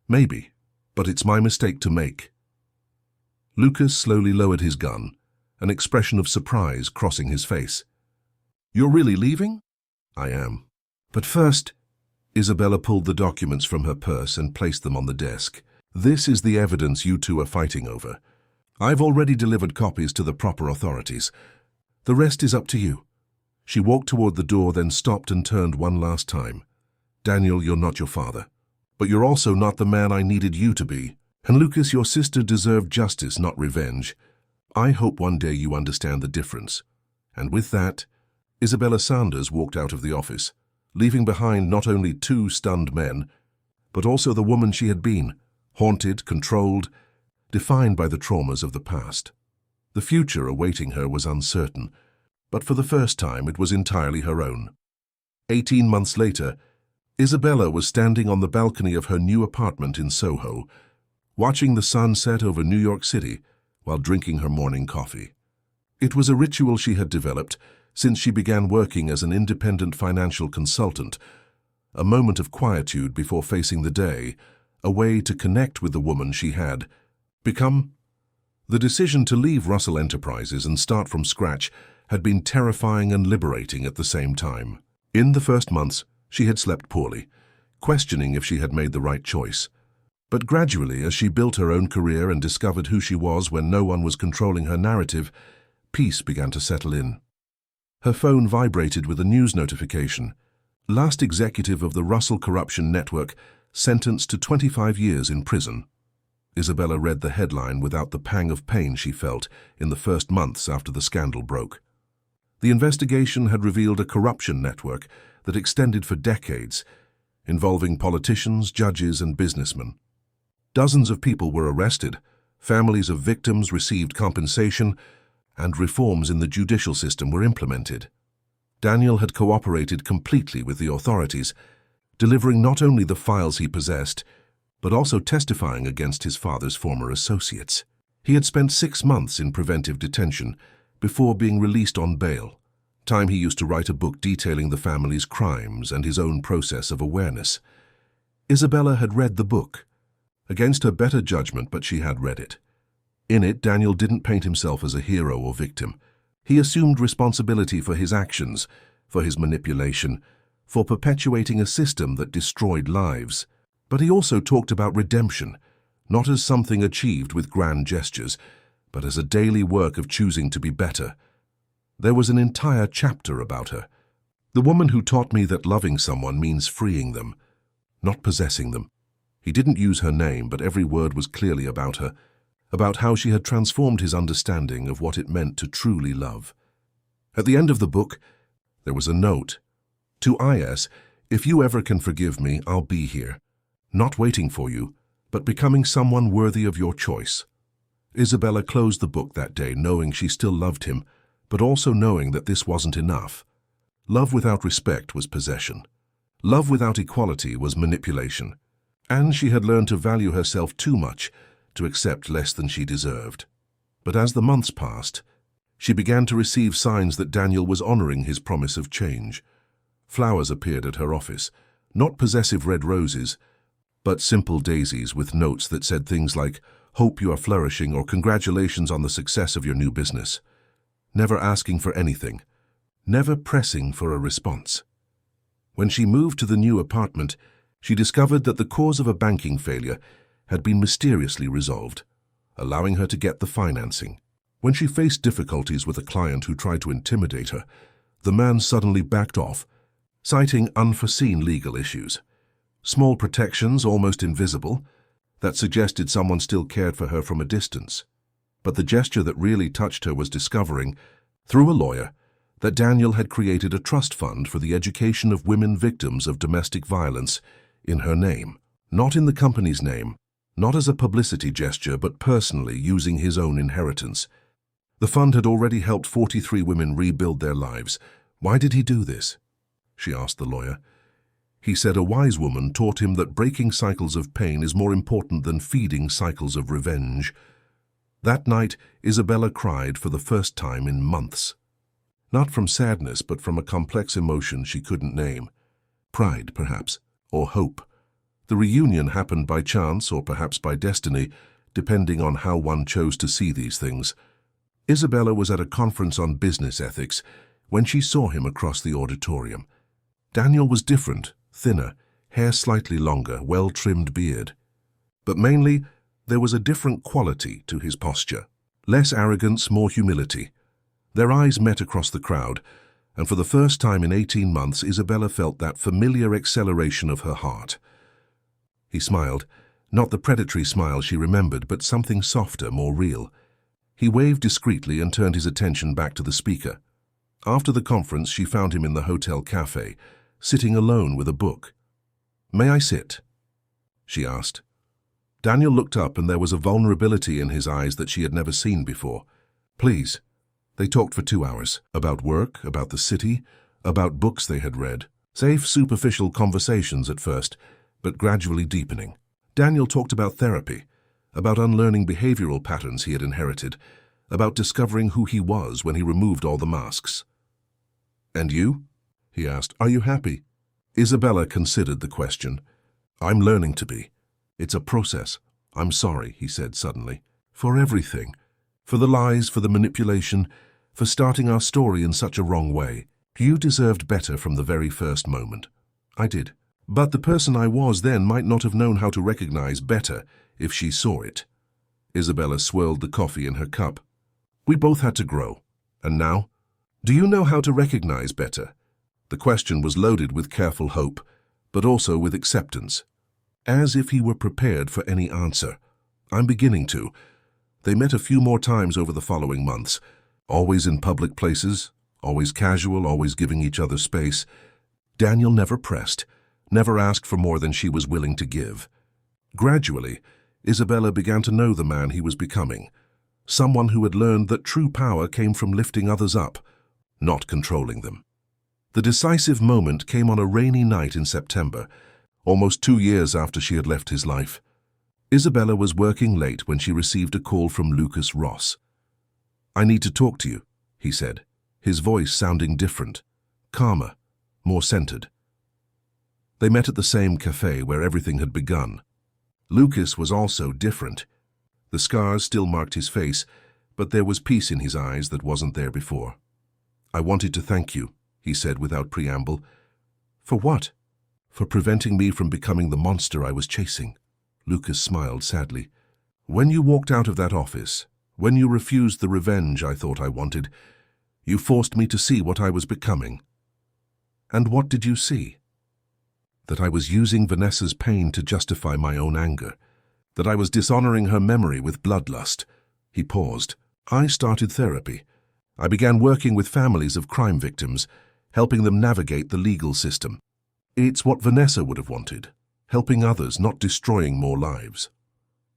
"Maybe, but it's my mistake to make." Lucas slowly lowered his gun, an expression of surprise crossing his face. "You're really leaving?" "I am. But first—" Isabella pulled the documents from her purse and placed them on the desk. "This is the evidence you two are fighting over. I've already delivered copies to the proper authorities. The rest is up to you." She walked toward the door, then stopped and turned one last time. "Daniel, you're not your father. But you're also not the man I needed you to be. And Lucas, your sister deserved justice, not revenge. I hope one day you understand the difference." And with that, Isabella Sanders walked out of the office, leaving behind not only two stunned men, but also the woman she had been, haunted, controlled, defined by the traumas of the past. The future awaiting her was uncertain, but for the first time it was entirely her own. 18 months later, Isabella was standing on the balcony of her new apartment in Soho, watching the sun set over New York City while drinking her morning coffee. It was a ritual she had developed since she began working as an independent financial consultant, a moment of quietude before facing the day, a way to connect with the woman she had become. The decision to leave Russell Enterprises and start from scratch had been terrifying and liberating at the same time. In the first months, she had slept poorly, questioning if she had made the right choice. But gradually, as she built her own career and discovered who she was when no one was controlling her narrative, peace began to settle in. Her phone vibrated with a news notification. Last executive of the Russell Corruption Network sentenced to 25 years in prison. Isabella read the headline without the pang of pain she felt in the first months after the scandal broke. The investigation had revealed a corruption network that extended for decades, involving politicians, judges, and businessmen. Dozens of people were arrested, families of victims received compensation, and reforms in the judicial system were implemented. Daniel had cooperated completely with the authorities, delivering not only the files he possessed, but also testifying against his father's former associates. He had spent 6 months in preventive detention before being released on bail, time he used to write a book detailing the family's crimes and his own process of awareness. Isabella had read the book, against her better judgment, but she had read it. In it, Daniel didn't paint himself as a hero or victim. He assumed responsibility for his actions, for his manipulation, for perpetuating a system that destroyed lives. But he also talked about redemption, not as something achieved with grand gestures, but as a daily work of choosing to be better. There was an entire chapter about her. The woman who taught me that loving someone means freeing them, not possessing them. He didn't use her name, but every word was clearly about her, about how she had transformed his understanding of what it meant to truly love. At the end of the book, there was a note. To IS, if you ever can forgive me, I'll be here. Not waiting for you, but becoming someone worthy of your choice. Isabella closed the book that day knowing she still loved him, but also knowing that this wasn't enough. Love without respect was possession. Love without equality was manipulation. And she had learned to value herself too much to accept less than she deserved. But as the months passed, she began to receive signs that Daniel was honoring his promise of change. Flowers appeared at her office, not possessive red roses, but simple daisies with notes that said things like, "Hope you are flourishing," or "Congratulations on the success of your new business." Never asking for anything, never pressing for a response. When she moved to the new apartment, she discovered that the cause of a banking failure had been mysteriously resolved, allowing her to get the financing. When she faced difficulties with a client who tried to intimidate her, the man suddenly backed off, citing unforeseen legal issues. Small protections, almost invisible, that suggested someone still cared for her from a distance. But the gesture that really touched her was discovering, through a lawyer, that Daniel had created a trust fund for the education of women victims of domestic violence in her name, not in the company's name, not as a publicity gesture, but personally using his own inheritance. The fund had already helped 43 women rebuild their lives. Why did he do this? She asked the lawyer. He said a wise woman taught him that breaking cycles of pain is more important than feeding cycles of revenge. That night, Isabella cried for the first time in months. Not from sadness, but from a complex emotion she couldn't name. Pride, perhaps, or hope. The reunion happened by chance or perhaps by destiny, depending on how one chose to see these things. Isabella was at a conference on business ethics when she saw him across the auditorium. Daniel was different, thinner, hair slightly longer, well-trimmed beard. But mainly, there was a different quality to his posture. Less arrogance, more humility. Their eyes met across the crowd, and for the first time in 18 months, Isabella felt that familiar acceleration of her heart. He smiled, not the predatory smile she remembered, but something softer, more real. He waved discreetly and turned his attention back to the speaker. After the conference, she found him in the hotel cafe, sitting alone with a book. "May I sit?" she asked. Daniel looked up, and there was a vulnerability in his eyes that she had never seen before. "Please." They talked for 2 hours, about work, about the city, about books they had read. Safe, superficial conversations at first, but gradually deepening. Daniel talked about therapy, about unlearning behavioral patterns he had inherited, about discovering who he was when he removed all the masks. "And you?" he asked. "Are you happy?" Isabella considered the question. "I'm learning to be. It's a process. I'm sorry," he said suddenly. "For everything. For the lies, for the manipulation, for starting our story in such a wrong way. You deserved better from the very first moment." "I did. But the person I was then might not have known how to recognize better if she saw it." Isabella swirled the coffee in her cup. "We both had to grow. And now? Do you know how to recognize better?" The question was loaded with careful hope, but also with acceptance. As if he were prepared for any answer. "I'm beginning to." They met a few more times over the following months, always in public places, always casual, always giving each other space. Daniel never pressed, never asked for more than she was willing to give. Gradually, Isabella began to know the man he was becoming, someone who had learned that true power came from lifting others up, not controlling them. The decisive moment came on a rainy night in September, almost 2 years after she had left his life. Isabella was working late when she received a call from Lucas Ross. "I need to talk to you," he said, his voice sounding different, calmer, more centered. They met at the same cafe where everything had begun. Lucas was also different. The scars still marked his face, but there was peace in his eyes that wasn't there before. "I wanted to thank you," he said without preamble. "For what?" "For preventing me from becoming the monster I was chasing." Lucas smiled sadly. "When you walked out of that office, when you refused the revenge I thought I wanted, you forced me to see what I was becoming." "And what did you see?" "That I was using Vanessa's pain to justify my own anger, that I was dishonoring her memory with bloodlust." He paused. "I started therapy. I began working with families of crime victims, helping them navigate the legal system. It's what Vanessa would have wanted, helping others, not destroying more lives."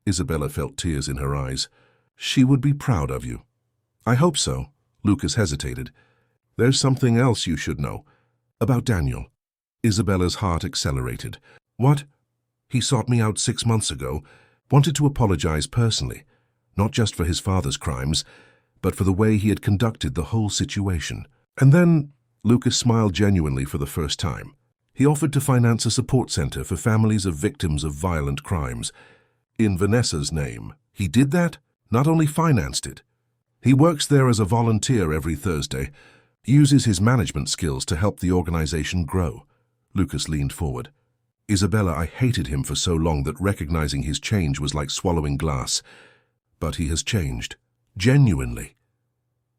Isabella felt tears in her eyes. "She would be proud of you." "I hope so." Lucas hesitated. "There's something else you should know. About Daniel." Isabella's heart accelerated. "What?" "He sought me out 6 months ago, wanted to apologize personally, not just for his father's crimes, but for the way he had conducted the whole situation. And then," Lucas smiled genuinely for the first time, "he offered to finance a support center for families of victims of violent crimes. In Vanessa's name." "He did that?" "Not only financed it. He works there as a volunteer every Thursday, uses his management skills to help the organization grow." Lucas leaned forward. "Isabella, I hated him for so long that recognizing his change was like swallowing glass. But he has changed. Genuinely."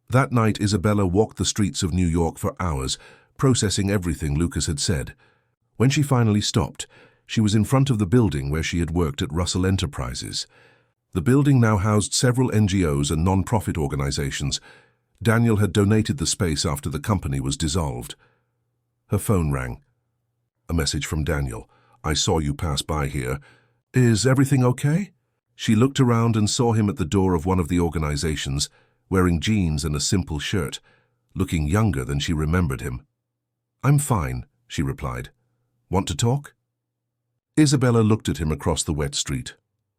That night, Isabella walked the streets of New York for hours, processing everything Lucas had said. When she finally stopped, she was in front of the building where she had worked at Russell Enterprises. The building now housed several NGOs and non-profit organizations. Daniel had donated the space after the company was dissolved. Her phone rang. A message from Daniel. "I saw you pass by here. Is everything okay?" She looked around and saw him at the door of one of the organizations, wearing jeans and a simple shirt, looking younger than she remembered him. "I'm fine," she replied. "Want to talk?" Isabella looked at him across the wet street.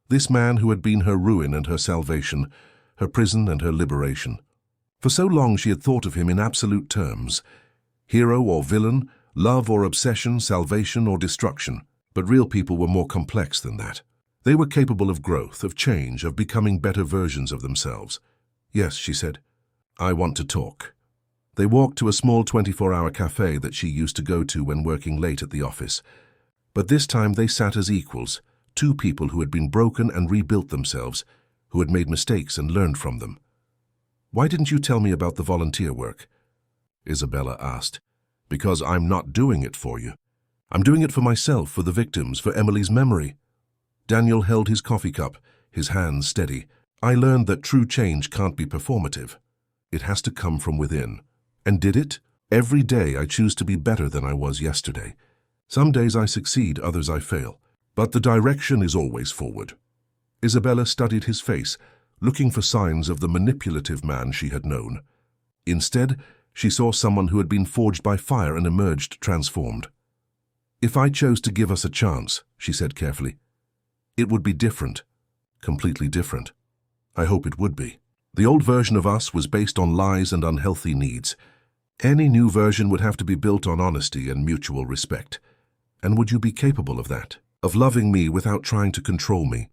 This man who had been her ruin and her salvation, her prison and her liberation. For so long she had thought of him in absolute terms. Hero or villain, love or obsession, salvation or destruction. But real people were more complex than that. They were capable of growth, of change, of becoming better versions of themselves. "Yes," she said. "I want to talk." They walked to a small 24-hour cafe that she used to go to when working late at the office. But this time they sat as equals, two people who had been broken and rebuilt themselves, who had made mistakes and learned from them. "Why didn't you tell me about the volunteer work?" Isabella asked. "Because I'm not doing it for you. I'm doing it for myself, for the victims, for Emily's memory." Daniel held his coffee cup, his hands steady. "I learned that true change can't be performative. It has to come from within." And did it? "Every day I choose to be better than I was yesterday. Some days I succeed, others I fail. But the direction is always forward." Isabella studied his face, looking for signs of the manipulative man she had known. Instead, she saw someone who had been forged by fire and emerged transformed. "If I chose to give us a chance," she said carefully, "it would be different, completely different. I hope it would be. The old version of us was based on lies and unhealthy needs. Any new version would have to be built on honesty and mutual respect. And would you be capable of that? Of loving me without trying to control me?"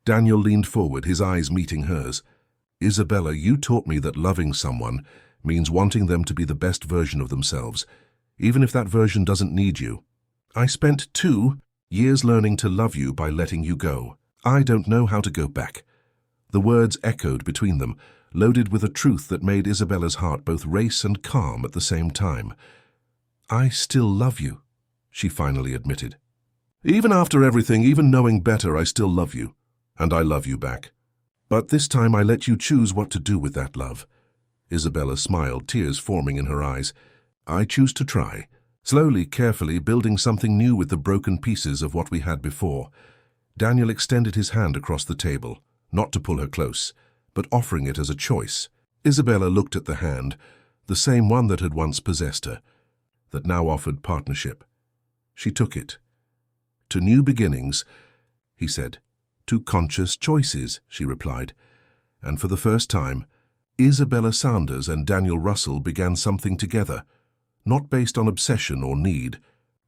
Daniel leaned forward, his eyes meeting hers. "Isabella, you taught me that loving someone means wanting them to be the best version of themselves, even if that version doesn't need you. I spent 2 years learning to love you by letting you go. I don't know how to go back." The words echoed between them, loaded with a truth that made Isabella's heart both race and calm at the same time. "I still love you," she finally admitted. "Even after everything, even knowing better, I still love you. And I love you back. But this time I let you choose what to do with that love." Isabella smiled, tears forming in her eyes. "I choose to try, slowly, carefully, building something new with the broken pieces of what we had before." Daniel extended his hand across the table, not to pull her close, but offering it as a choice. Isabella looked at the hand, the same one that had once possessed her, that now offered partnership. She took it. "To new beginnings," he said. "To conscious choices," she replied. And for the first time, Isabella Sanders and Daniel Russell began something together, not based on obsession or need,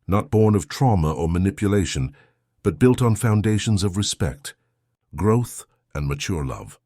not born of trauma or manipulation, but built on foundations of respect, growth, and mature love.